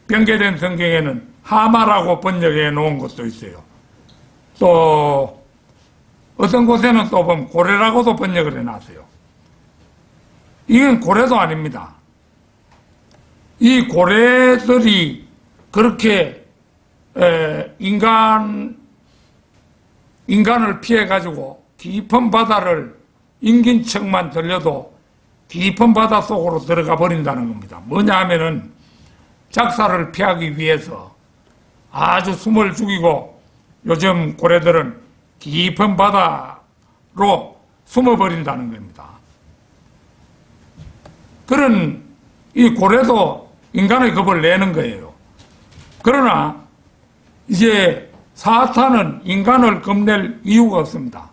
[SPEAKER 1] 변개된 성경에는 하마라고 번역해 놓은 것도 있어요. 또 어떤 곳에는 또 보면 고래라고도 번역을 해놨어요. 이건 고래도 아닙니다. 이 고래들이 그렇게 인간을 피해 가지고 깊은 바다를 인긴 척만 들려도 깊은 바다 속으로 들어가 버린다는 겁니다. 뭐냐 하면은 작사를 피하기 위해서 아주 숨을 죽이고 요즘 고래들은 깊은 바다로 숨어버린다는 겁니다. 그런 이 고래도 인간의 겁을 내는 거예요. 그러나 이제 사탄은 인간을 겁낼 이유가 없습니다.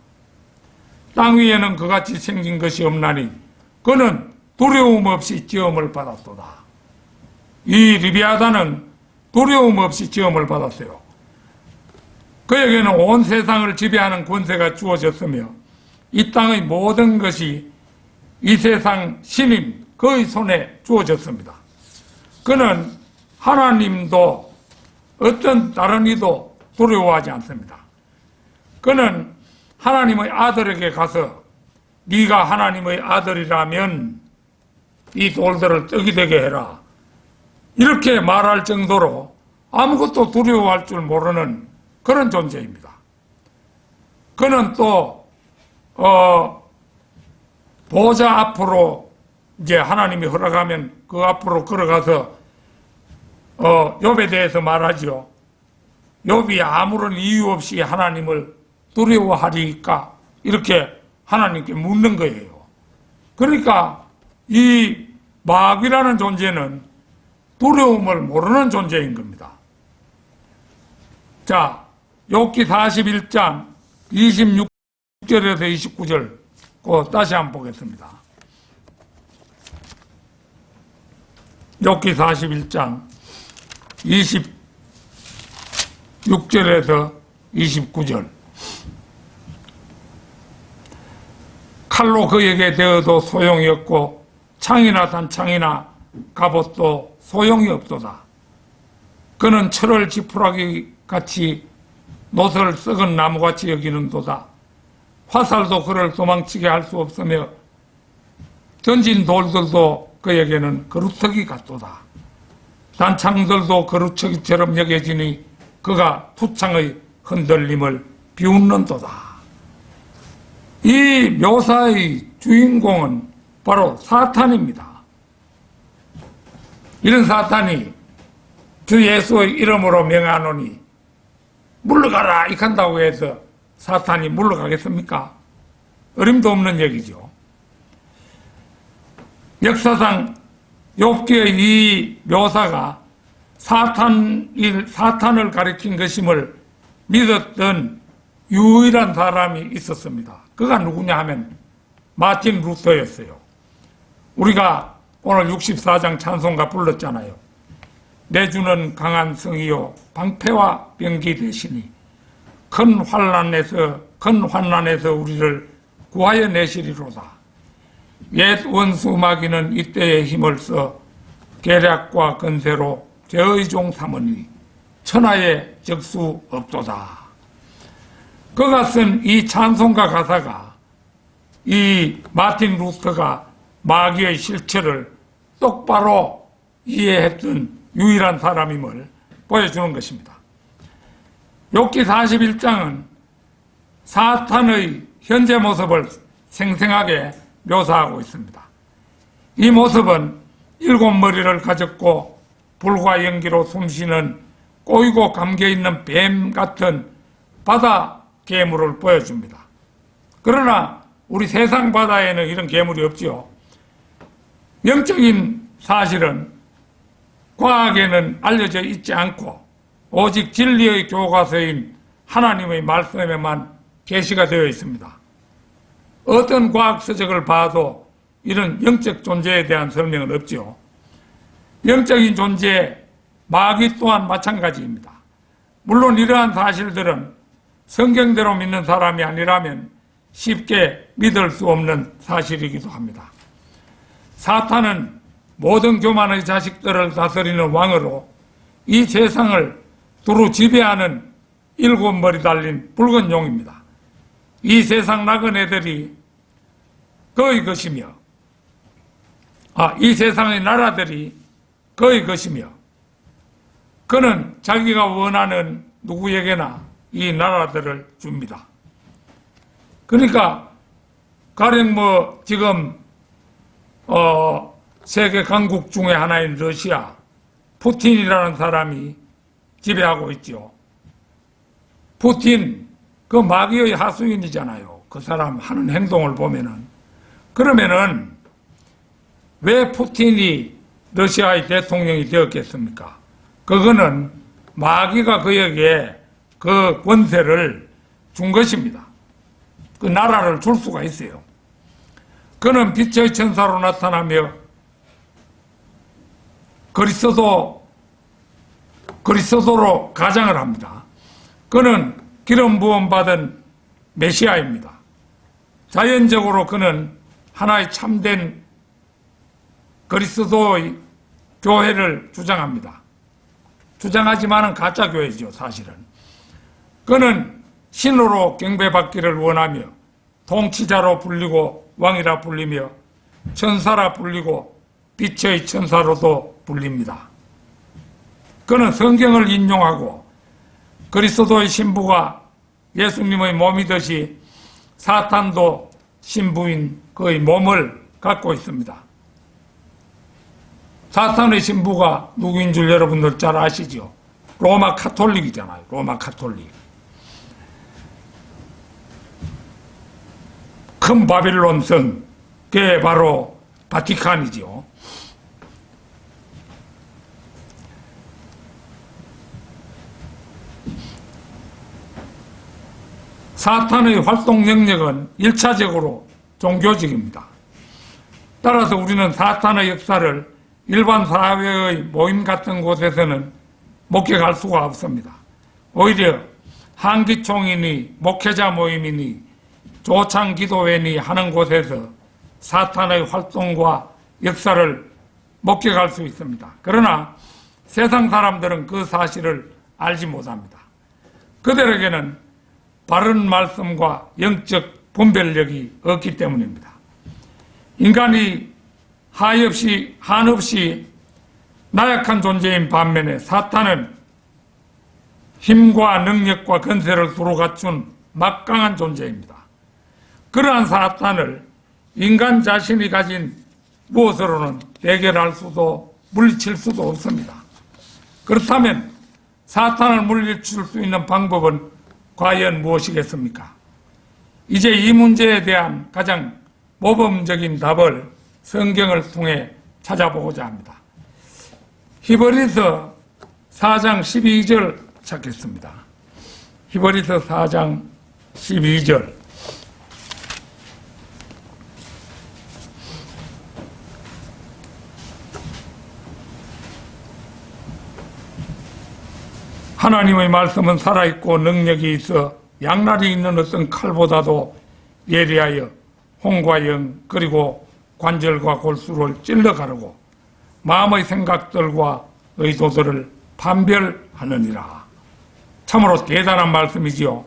[SPEAKER 1] 땅 위에는 그같이 생긴 것이 없나니 그는 두려움 없이 지음을 받았도다. 이 리비아단은 두려움 없이 지음을 받았어요. 그에게는 온 세상을 지배하는 권세가 주어졌으며 이 땅의 모든 것이 이 세상 신인 그의 손에 주어졌습니다. 그는 하나님도 어떤 다른 이도 두려워하지 않습니다. 그는 하나님의 아들에게 가서 네가 하나님의 아들이라면 이 돌들을 떡이 되게 해라. 이렇게 말할 정도로 아무것도 두려워할 줄 모르는 그런 존재입니다. 그는 또 보좌 앞으로 이제 하나님이 허락하면 그 앞으로 걸어가서 욥에 대해서 말하죠. 욥이 아무런 이유 없이 하나님을 두려워하리까 이렇게 하나님께 묻는 거예요. 그러니까 이 마귀라는 존재는 두려움을 모르는 존재인 겁니다. 자, 욥기 41장 26절에서 29절 다시 한번 보겠습니다. 욥기 41장 26절에서 29절 칼로 그에게 되어도 소용이 없고 창이나 단창이나 갑옷도 소용이 없도다. 그는 철을 지푸라기 같이 노를 썩은 나무같이 여기는도다. 화살도 그를 도망치게 할 수 없으며 던진 돌들도 그에게는 그루터기 같도다. 단창들도 그루터기처럼 여겨지니 그가 투창의 흔들림을 비웃는도다. 이 묘사의 주인공은 바로 사탄입니다. 이런 사탄이 주 예수의 이름으로 명하노니 물러가라 이칸다고 해서 사탄이 물러가겠습니까? 어림도 없는 얘기죠. 역사상 욥기의 이 묘사가 사탄을 가리킨 것임을 믿었던 유일한 사람이 있었습니다. 그가 누구냐 하면 마틴 루터였어요. 우리가 오늘 64장 찬송가 불렀잖아요. 내 주는 강한 성이요 방패와 병기 되시니 큰 환난에서 우리를 구하여 내시리로다. 옛 원수 마귀는 이때의 힘을 써 계략과 건세로 죄의 종 삼으니 천하에 적수 없도다. 그가 쓴 이 찬송가 가사가 이 마틴 루터가 마귀의 실체를 똑바로 이해했던 유일한 사람임을 보여주는 것입니다. 욥기 41장은 사탄의 현재 모습을 생생하게 묘사하고 있습니다. 이 모습은 7머리를 가졌고 불과 연기로 숨쉬는 꼬이고 감겨있는 뱀 같은 바다 괴물을 보여줍니다. 그러나 우리 세상 바다에는 이런 괴물이 없지요. 영적인 사실은 과학에는 알려져 있지 않고 오직 진리의 교과서인 하나님의 말씀에만 계시가 되어 있습니다. 어떤 과학 서적을 봐도 이런 영적 존재에 대한 설명은 없지요. 영적인 존재, 마귀 또한 마찬가지입니다. 물론 이러한 사실들은 성경대로 믿는 사람이 아니라면 쉽게 믿을 수 없는 사실이기도 합니다. 사탄은 모든 교만의 자식들을 다스리는 왕으로 이 세상을 두루 지배하는 7머리 달린 붉은 용입니다. 이 세상 나그네들이 그의 것이며 이 세상의 나라들이 그의 것이며 그는 자기가 원하는 누구에게나 이 나라들을 줍니다. 그러니까 가령 뭐 지금 세계 강국 중에 하나인 러시아 푸틴이라는 사람이 지배하고 있죠. 푸틴 그 마귀의 하수인이잖아요. 그 사람 하는 행동을 보면은. 그러면은 왜 푸틴이 러시아의 대통령이 되었겠습니까? 그거는 마귀가 그에게 그 권세를 준 것입니다. 그 나라를 줄 수가 있어요. 그는 빛의 천사로 나타나며 그리스도로 가장을 합니다. 그는 기름 부음 받은 메시아입니다. 자연적으로 그는 하나의 참된 그리스도의 교회를 주장합니다. 주장하지만은 가짜 교회죠, 사실은. 그는 신으로 경배받기를 원하며 통치자로 불리고 왕이라 불리며 천사라 불리고 빛의 천사로도 불립니다. 그는 성경을 인용하고 그리스도의 신부가 예수님의 몸이듯이 사탄도 신부인 그의 몸을 갖고 있습니다. 사탄의 신부가 누구인 줄 여러분들 잘 아시죠? 로마 카톨릭이잖아요. 로마 카톨릭. 큰 바빌론 성, 그게 바로 바티칸이죠. 사탄의 활동 영역은 1차적으로 종교적입니다. 따라서 우리는 사탄의 역사를 일반 사회의 모임 같은 곳에서는 목격할 수가 없습니다. 오히려 한기총이니 목회자 모임이니 조창기도회니 하는 곳에서 사탄의 활동과 역사를 목격할 수 있습니다. 그러나 세상 사람들은 그 사실을 알지 못합니다. 그들에게는 바른 말씀과 영적 분별력이 없기 때문입니다. 인간이 한없이 나약한 존재인 반면에 사탄은 힘과 능력과 권세를 두루 갖춘 막강한 존재입니다. 그러한 사탄을 인간 자신이 가진 무엇으로는 대결할 수도 물리칠 수도 없습니다. 그렇다면 사탄을 물리칠 수 있는 방법은 과연 무엇이겠습니까? 이제 이 문제에 대한 가장 모범적인 답을 성경을 통해 찾아보고자 합니다. 히브리서 4장 12절 찾겠습니다. 히브리서 4장 12절. 하나님의 말씀은 살아있고 능력이 있어 양날이 있는 어떤 칼보다도 예리하여 혼과 영 그리고 관절과 골수를 찔러 가르고 마음의 생각들과 의도들을 판별하느니라. 참으로 대단한 말씀이지요.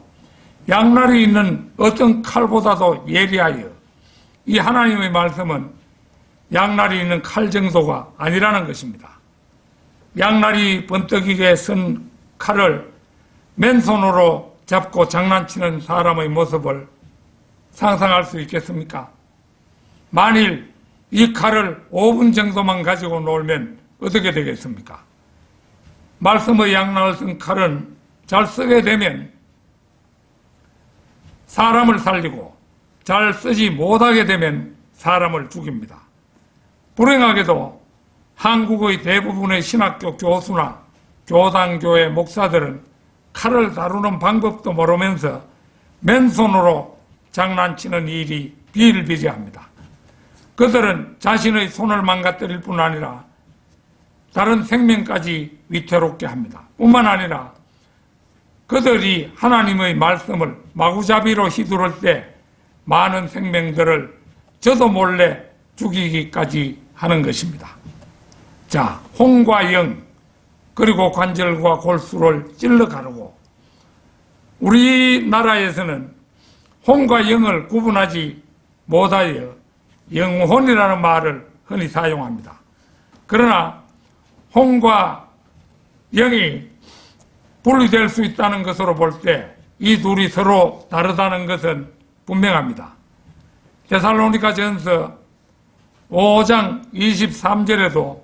[SPEAKER 1] 양날이 있는 어떤 칼보다도 예리하여. 이 하나님의 말씀은 양날이 있는 칼 정도가 아니라는 것입니다. 양날이 번뜩이게 선 칼을 맨손으로 잡고 장난치는 사람의 모습을 상상할 수 있겠습니까? 만일 이 칼을 5분 정도만 가지고 놀면 어떻게 되겠습니까? 말씀의 양날을 쓴 칼은 잘 쓰게 되면 사람을 살리고 잘 쓰지 못하게 되면 사람을 죽입니다. 불행하게도 한국의 대부분의 신학교 교수나 교단교회 목사들은 칼을 다루는 방법도 모르면서 맨손으로 장난치는 일이 비일비재합니다. 그들은 자신의 손을 망가뜨릴 뿐 아니라 다른 생명까지 위태롭게 합니다. 뿐만 아니라 그들이 하나님의 말씀을 마구잡이로 휘두를 때 많은 생명들을 저도 몰래 죽이기까지 하는 것입니다. 자, 혼과 영 그리고 관절과 골수를 찔러 가르고, 우리나라에서는 혼과 영을 구분하지 못하여 영혼이라는 말을 흔히 사용합니다. 그러나 혼과 영이 분리될 수 있다는 것으로 볼 때 이 둘이 서로 다르다는 것은 분명합니다. 데살로니가전서 5장 23절에도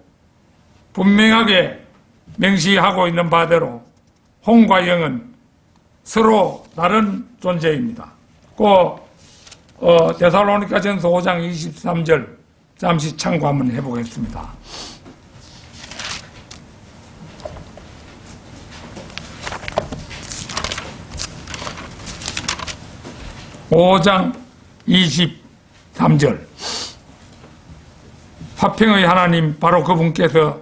[SPEAKER 1] 분명하게 명시하고 있는 바대로 혼과 영은 서로 다른 존재입니다. 데살로니가전서 5장 23절 잠시 참고 한번 해보겠습니다. (5장 23절) 화평의 하나님 바로 그분께서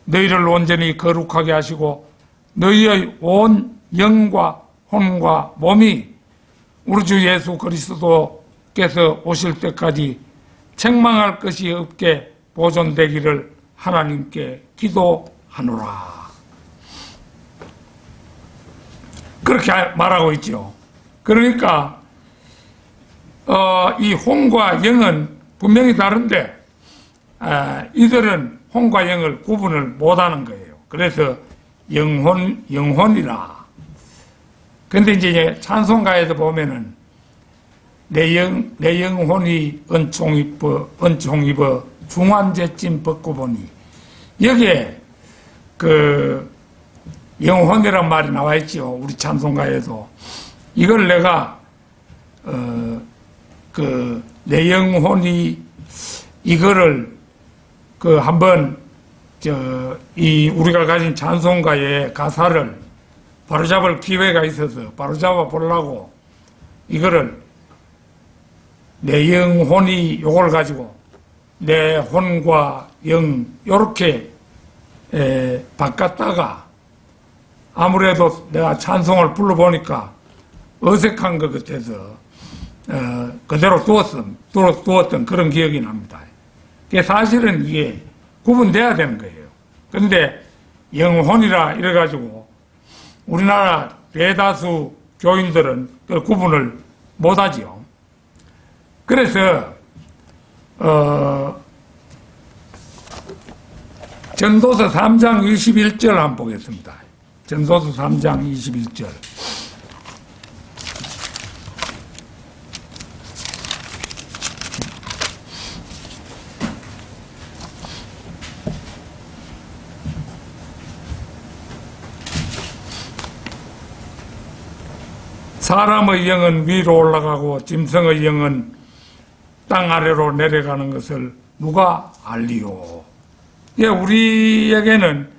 [SPEAKER 1] 너희를 온전히 거룩하게 하시고 너희의 온 영과 혼과 몸이 우리 주 예수 그리스도께서 오실 때까지 책망할 것이 없게 보존되기를 하나님께 기도하노라. 그렇게 말하고 있죠. 그러니까 이 혼과 영은 분명히 다른데 이들은 혼과 영을 구분을 못하는 거예요. 그래서 영혼이라. 근데 이제 찬송가에서 보면은 내 영혼이 은총 입어 중환제찜 벗고 보니, 여기에 그 영혼이란 말이 나와 있죠. 우리 찬송가에도. 이걸 내가 내 영혼이 이거를 한번 우리가 가진 찬송가의 가사를 바로잡을 기회가 있어서 바로잡아 보려고 이거를 내 영혼이 요걸 가지고 내 혼과 영 요렇게 바꿨다가 아무래도 내가 찬송을 불러보니까 어색한 것 같아서 그대로 두었던 그런 기억이 납니다. 사실은 이게 구분돼야 되는 거예요. 그런데 영혼이라 이래가지고 우리나라 대다수 교인들은 그 구분을 못하지요. 그래서 전도서 3장 21절 한번 보겠습니다. 전도서 3장 21절. 사람의 영은 위로 올라가고 짐승의 영은 땅 아래로 내려가는 것을 누가 알리요? 예, 우리에게는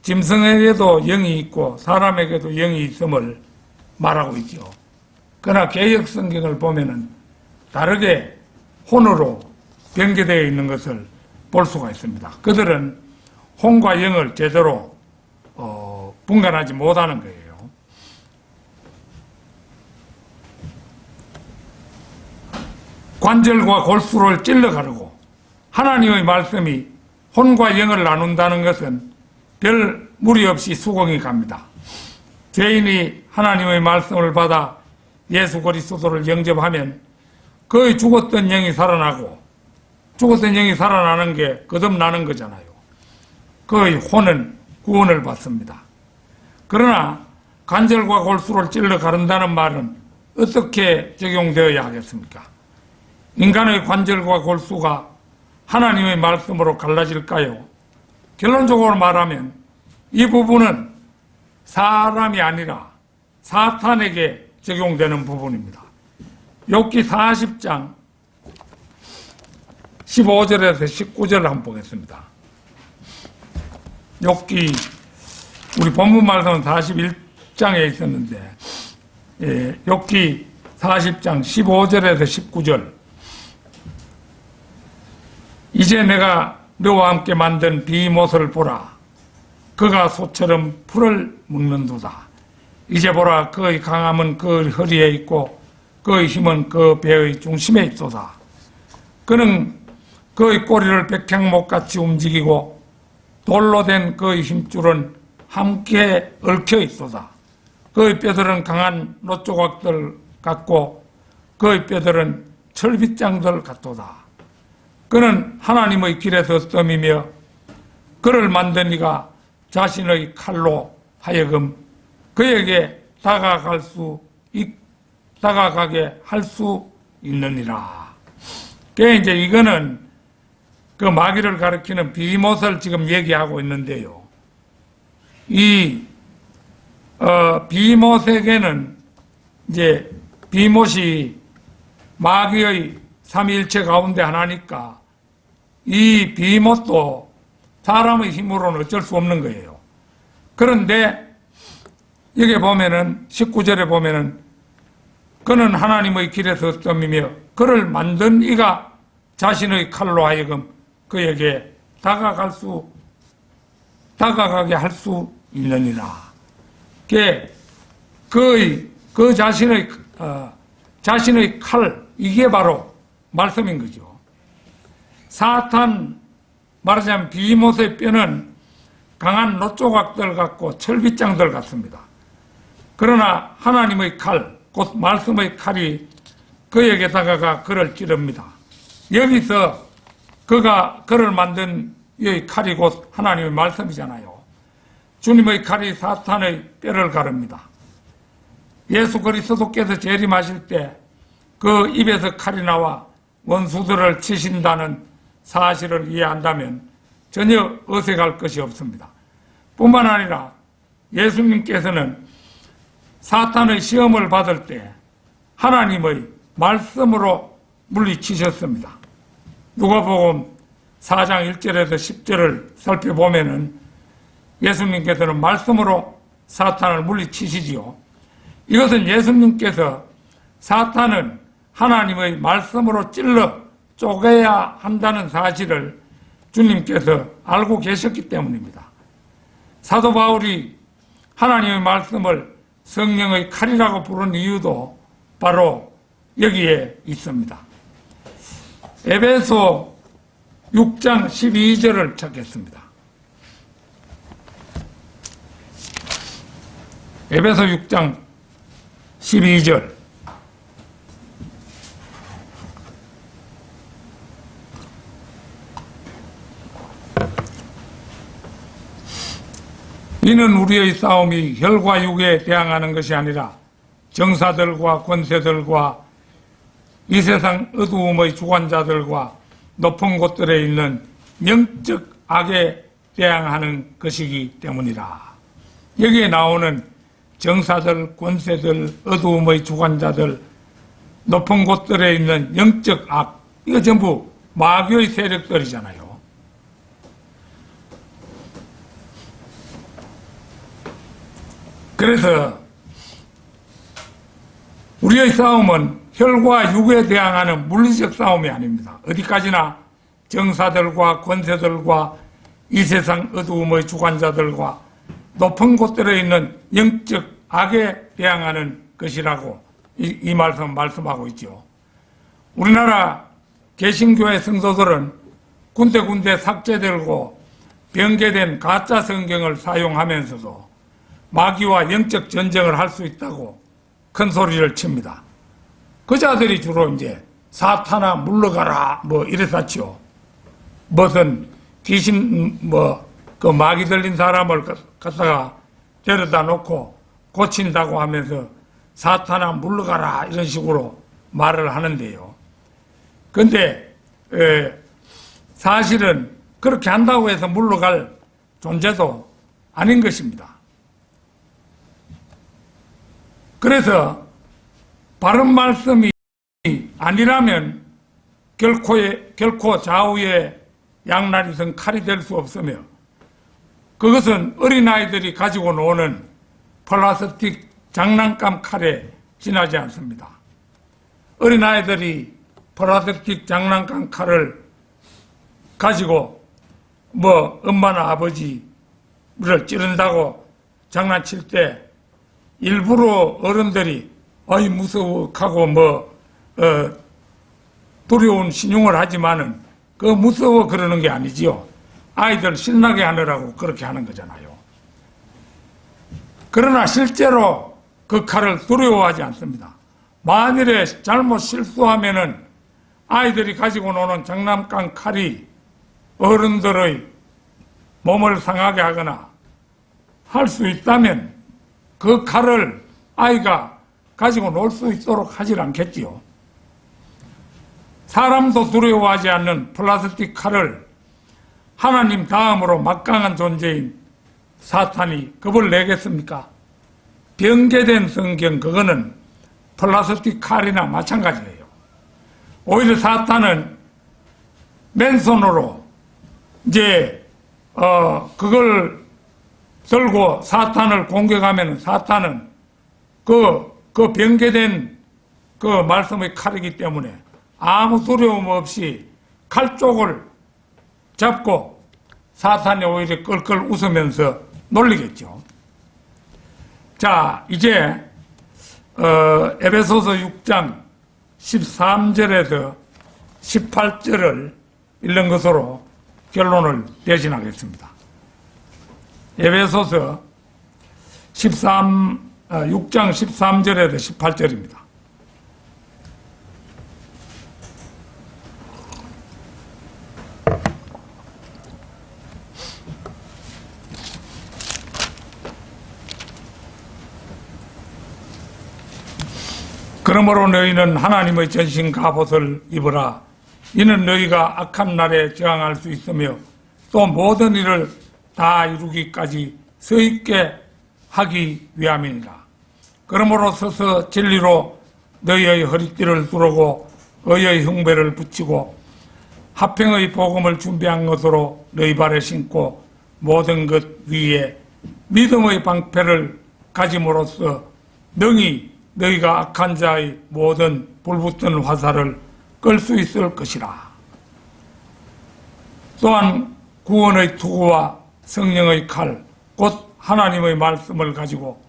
[SPEAKER 1] 짐승에게도 영이 있고 사람에게도 영이 있음을 말하고 있죠. 그러나 개역 성경을 보면은 다르게 혼으로 변개되어 있는 것을 볼 수가 있습니다. 그들은 혼과 영을 제대로 분간하지 못하는 거예요. 관절과 골수를 찔러 가르고 하나님의 말씀이 혼과 영을 나눈다는 것은 별 무리 없이 수긍이 갑니다. 죄인이 하나님의 말씀을 받아 예수 그리스도를 영접하면 그의 죽었던 영이 살아나고, 죽었던 영이 살아나는 게 거듭나는 거잖아요. 그의 혼은 구원을 받습니다. 그러나 관절과 골수를 찔러 가른다는 말은 어떻게 적용되어야 하겠습니까? 인간의 관절과 골수가 하나님의 말씀으로 갈라질까요? 결론적으로 말하면 이 부분은 사람이 아니라 사탄에게 적용되는 부분입니다. 욥기 40장 15절에서 19절을 한번 보겠습니다. 욥기, 우리 본문 말씀은 41장에 있었는데 욥기 40장 15절에서 19절. 이제 내가 너와 함께 만든 비못을 보라. 그가 소처럼 풀을 먹는도다. 이제 보라, 그의 강함은 그 허리에 있고 그의 힘은 그 배의 중심에 있도다. 그는 그의 꼬리를 백향목같이 움직이고 돌로 된 그의 힘줄은 함께 얽혀 있도다. 그의 뼈들은 강한 놋조각들 같고 그의 뼈들은 철빗장들 같도다. 그는 하나님의 길에서 떠미며 그를 만든 이가 자신의 칼로 하여금 그에게 다가가게 할 수 있느니라. 그 이제 이거는 그 마귀를 가리키는 비못을 지금 얘기하고 있는데요. 이 비못에게는 이제 비못이 마귀의 삼위일체 가운데 하나니까 이 비못도 사람의 힘으로는 어쩔 수 없는 거예요. 그런데 여기 보면은 19절에 보면은 그는 하나님의 길에 섰음이며 그를 만든 이가 자신의 칼로 하여금 그에게 다가가게 할 수 있느니라. 그 자신의 칼, 이게 바로 말씀인 거죠. 사탄, 말하자면 비못의 뼈는 강한 놋조각들 같고 철빗장들 같습니다. 그러나 하나님의 칼, 곧 말씀의 칼이 그에게 다가가 그를 찌릅니다. 여기서 그를 만든 이 칼이 곧 하나님의 말씀이잖아요. 주님의 칼이 사탄의 뼈를 가릅니다. 예수 그리스도께서 재림하실 때 그 입에서 칼이 나와 원수들을 치신다는 사실을 이해한다면 전혀 어색할 것이 없습니다. 뿐만 아니라 예수님께서는 사탄의 시험을 받을 때 하나님의 말씀으로 물리치셨습니다. 누가복음 4장 1절에서 10절을 살펴보면은 예수님께서는 말씀으로 사탄을 물리치시지요. 이것은 예수님께서 사탄은 하나님의 말씀으로 찔러 쪼개야 한다는 사실을 주님께서 알고 계셨기 때문입니다. 사도 바울이 하나님의 말씀을 성령의 칼이라고 부른 이유도 바로 여기에 있습니다. 에베소 6장 12절을 찾겠습니다. 에베소 6장 12절. 이는 우리의 싸움이 혈과 육에 대항하는 것이 아니라 정사들과 권세들과 이 세상 어두움의 주관자들과 높은 곳들에 있는 영적 악에 대항하는 것이기 때문이라. 여기에 나오는 정사들, 권세들, 어두움의 주관자들, 높은 곳들에 있는 영적 악, 이거 전부 마귀의 세력들이잖아요. 그래서 우리의 싸움은 혈과 육에 대항하는 물리적 싸움이 아닙니다. 어디까지나 정사들과 권세들과 이 세상 어두움의 주관자들과 높은 곳들에 있는 영적 악에 대항하는 것이라고 이 말씀 말씀하고 있죠. 우리나라 개신교회 성도들은 군데군데 삭제되고 변개된 가짜 성경을 사용하면서도 마귀와 영적 전쟁을 할 수 있다고 큰 소리를 칩니다. 그 자들이 주로 이제 사탄아 물러가라 뭐 이랬었죠. 무슨 귀신 그 마귀 들린 사람을 갖다가 데려다 놓고 고친다고 하면서 사탄아 물러가라 이런 식으로 말을 하는데요. 근데 사실은 그렇게 한다고 해서 물러갈 존재도 아닌 것입니다. 그래서 바른 말씀이 아니라면 결코 좌우의 양날이선 칼이 될 수 없으며 그것은 어린아이들이 가지고 노는 플라스틱 장난감 칼에 지나지 않습니다. 어린아이들이 플라스틱 장난감 칼을 가지고 엄마나 아버지를 찌른다고 장난칠 때 일부러 어른들이 어이 무서워 하고 두려운 신용을 하지만은 그 무서워 그러는 게 아니지요. 아이들 신나게 하느라고 그렇게 하는 거잖아요. 그러나 실제로 그 칼을 두려워하지 않습니다. 만일에 잘못 실수하면은 아이들이 가지고 노는 장난감 칼이 어른들의 몸을 상하게 하거나 할 수 있다면 그 칼을 아이가 가지고 놀 수 있도록 하질 않겠지요. 사람도 두려워하지 않는 플라스틱 칼을 하나님 다음으로 막강한 존재인 사탄이 겁을 내겠습니까? 변개된 성경, 그거는 플라스틱 칼이나 마찬가지예요. 오히려 사탄은 맨손으로 이제 그걸 들고 사탄을 공격하면 사탄은 그 변개된 그 말씀의 칼이기 때문에 아무 두려움 없이 칼 쪽을 잡고 사탄이 오히려 끌끌 웃으면서 놀리겠죠. 자, 이제 에베소서 6장 13절에서 18절을 읽는 것으로 결론을 대신하겠습니다. 에베소서 6장 13절에서 18절입니다. 그러므로 너희는 하나님의 전신 갑옷을 입으라. 이는 너희가 악한 날에 저항할 수 있으며 또 모든 일을 다 이루기까지 서 있게 하기 위함이니라. 그러므로 서서 진리로 너희의 허리띠를 두르고 의의 흉배를 붙이고 화평의 복음을 준비한 것으로 너희 발에 신고 모든 것 위에 믿음의 방패를 가짐으로써 능히 너희가 악한 자의 모든 불붙은 화살을 끌 수 있을 것이라. 또한 구원의 투구와 성령의 칼, 곧 하나님의 말씀을 가지고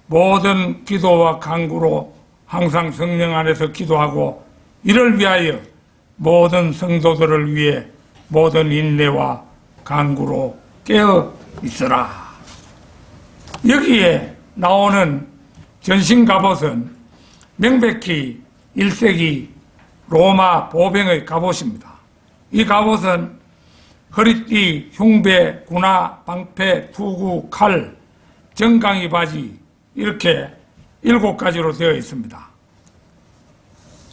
[SPEAKER 1] 모든 기도와 간구로 항상 성령 안에서 기도하고 이를 위하여 모든 성도들을 위해 모든 인내와 간구로 깨어 있으라. 여기에 나오는 전신 갑옷은 명백히 1세기 로마 보병의 갑옷입니다. 이 갑옷은 허리띠, 흉배, 군화, 방패, 투구, 칼, 정강이 바지 이렇게 7가지로 되어 있습니다.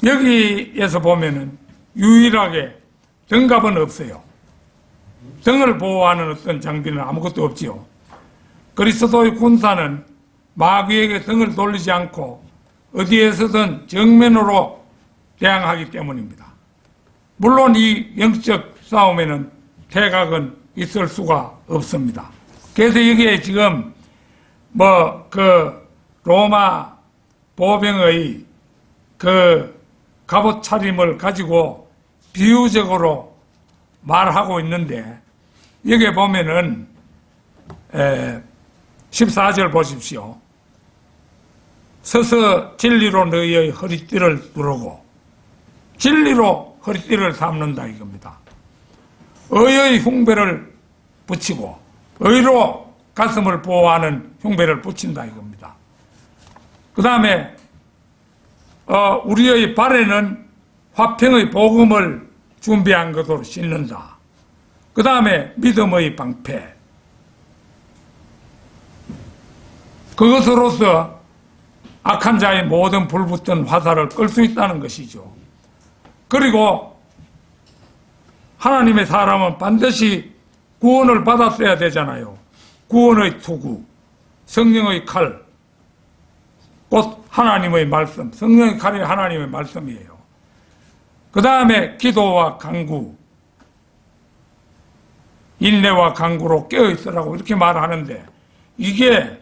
[SPEAKER 1] 여기에서 보면은 유일하게 등갑은 없어요. 등을 보호하는 어떤 장비는 아무것도 없지요. 그리스도의 군사는 마귀에게 등을 돌리지 않고 어디에서든 정면으로 대항하기 때문입니다. 물론 이 영적 싸움에는 태각은 있을 수가 없습니다. 그래서 여기에 지금 로마 보병의 그 갑옷 차림을 가지고 비유적으로 말하고 있는데 여기에 보면은 14절 보십시오. 서서 진리로 너희의 허리띠를 두르고 진리로 허리띠를 삼는다 이겁니다. 의의 흉배를 붙이고 의로 가슴을 보호하는 흉배를 붙인다 이겁니다. 그 다음에 우리의 발에는 화평의 복음을 준비한 것으로 신는다. 그 다음에 믿음의 방패, 그것으로서 악한 자의 모든 불붙은 화살을 끌 수 있다는 것이죠. 그리고 하나님의 사람은 반드시 구원을 받았어야 되잖아요. 구원의 투구, 성령의 칼, 곧 하나님의 말씀, 성령의 칼이 하나님의 말씀이에요. 그 다음에 기도와 간구, 인내와 간구로 깨어있으라고 이렇게 말하는데 이게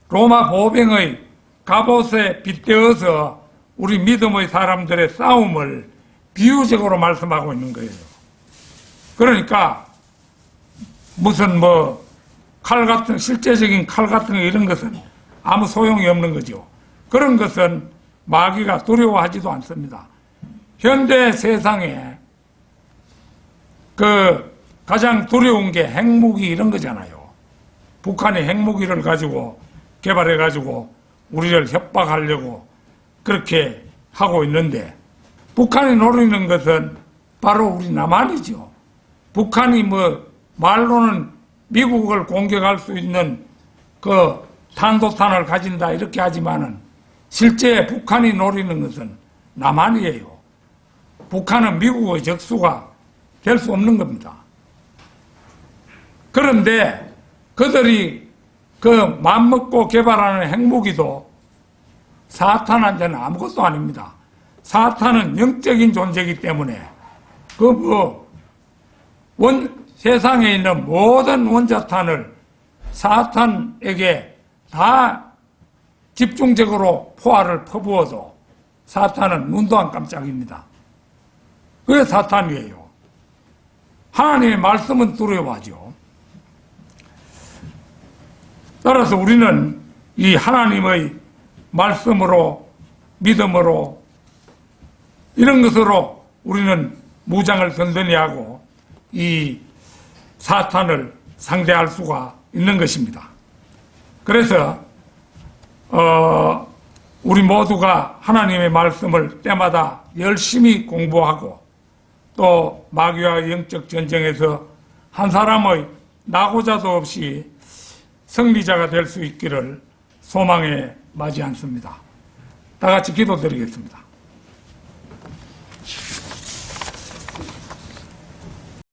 [SPEAKER 1] 로마 보병의 갑옷에 빗대어서 우리 믿음의 사람들의 싸움을 비유적으로 말씀하고 있는 거예요. 그러니까 무슨 칼 같은 실제적인 칼 같은 거 이런 것은 아무 소용이 없는 거죠. 그런 것은 마귀가 두려워하지도 않습니다. 현대 세상에 가장 두려운 게 핵무기 이런 거잖아요. 북한이 핵무기를 가지고 개발해가지고 우리를 협박하려고 그렇게 하고 있는데 북한이 노리는 것은 바로 우리 남한이죠. 북한이 말로는 미국을 공격할 수 있는 그 탄도탄을 가진다 이렇게 하지만은 실제 북한이 노리는 것은 남한이에요. 북한은 미국의 적수가 될 수 없는 겁니다. 그런데 그들이 그 맘먹고 개발하는 핵무기도 사탄한테는 아무것도 아닙니다. 사탄은 영적인 존재이기 때문에 세상에 있는 모든 원자탄을 사탄에게 다 집중적으로 포화를 퍼부어도 사탄은 눈도 안 깜짝입니다. 그게 사탄이에요. 하나님의 말씀은 두려워하죠. 따라서 우리는 이 하나님의 말씀으로, 믿음으로, 이런 것으로 우리는 무장을 든든히 하고 이 사탄을 상대할 수가 있는 것입니다. 그래서 우리 모두가 하나님의 말씀을 때마다 열심히 공부하고 또 마귀와 영적 전쟁에서 한 사람의 낙오자도 없이 승리자가 될 수 있기를 소망에 맞지 않습니다. 다 같이 기도드리겠습니다.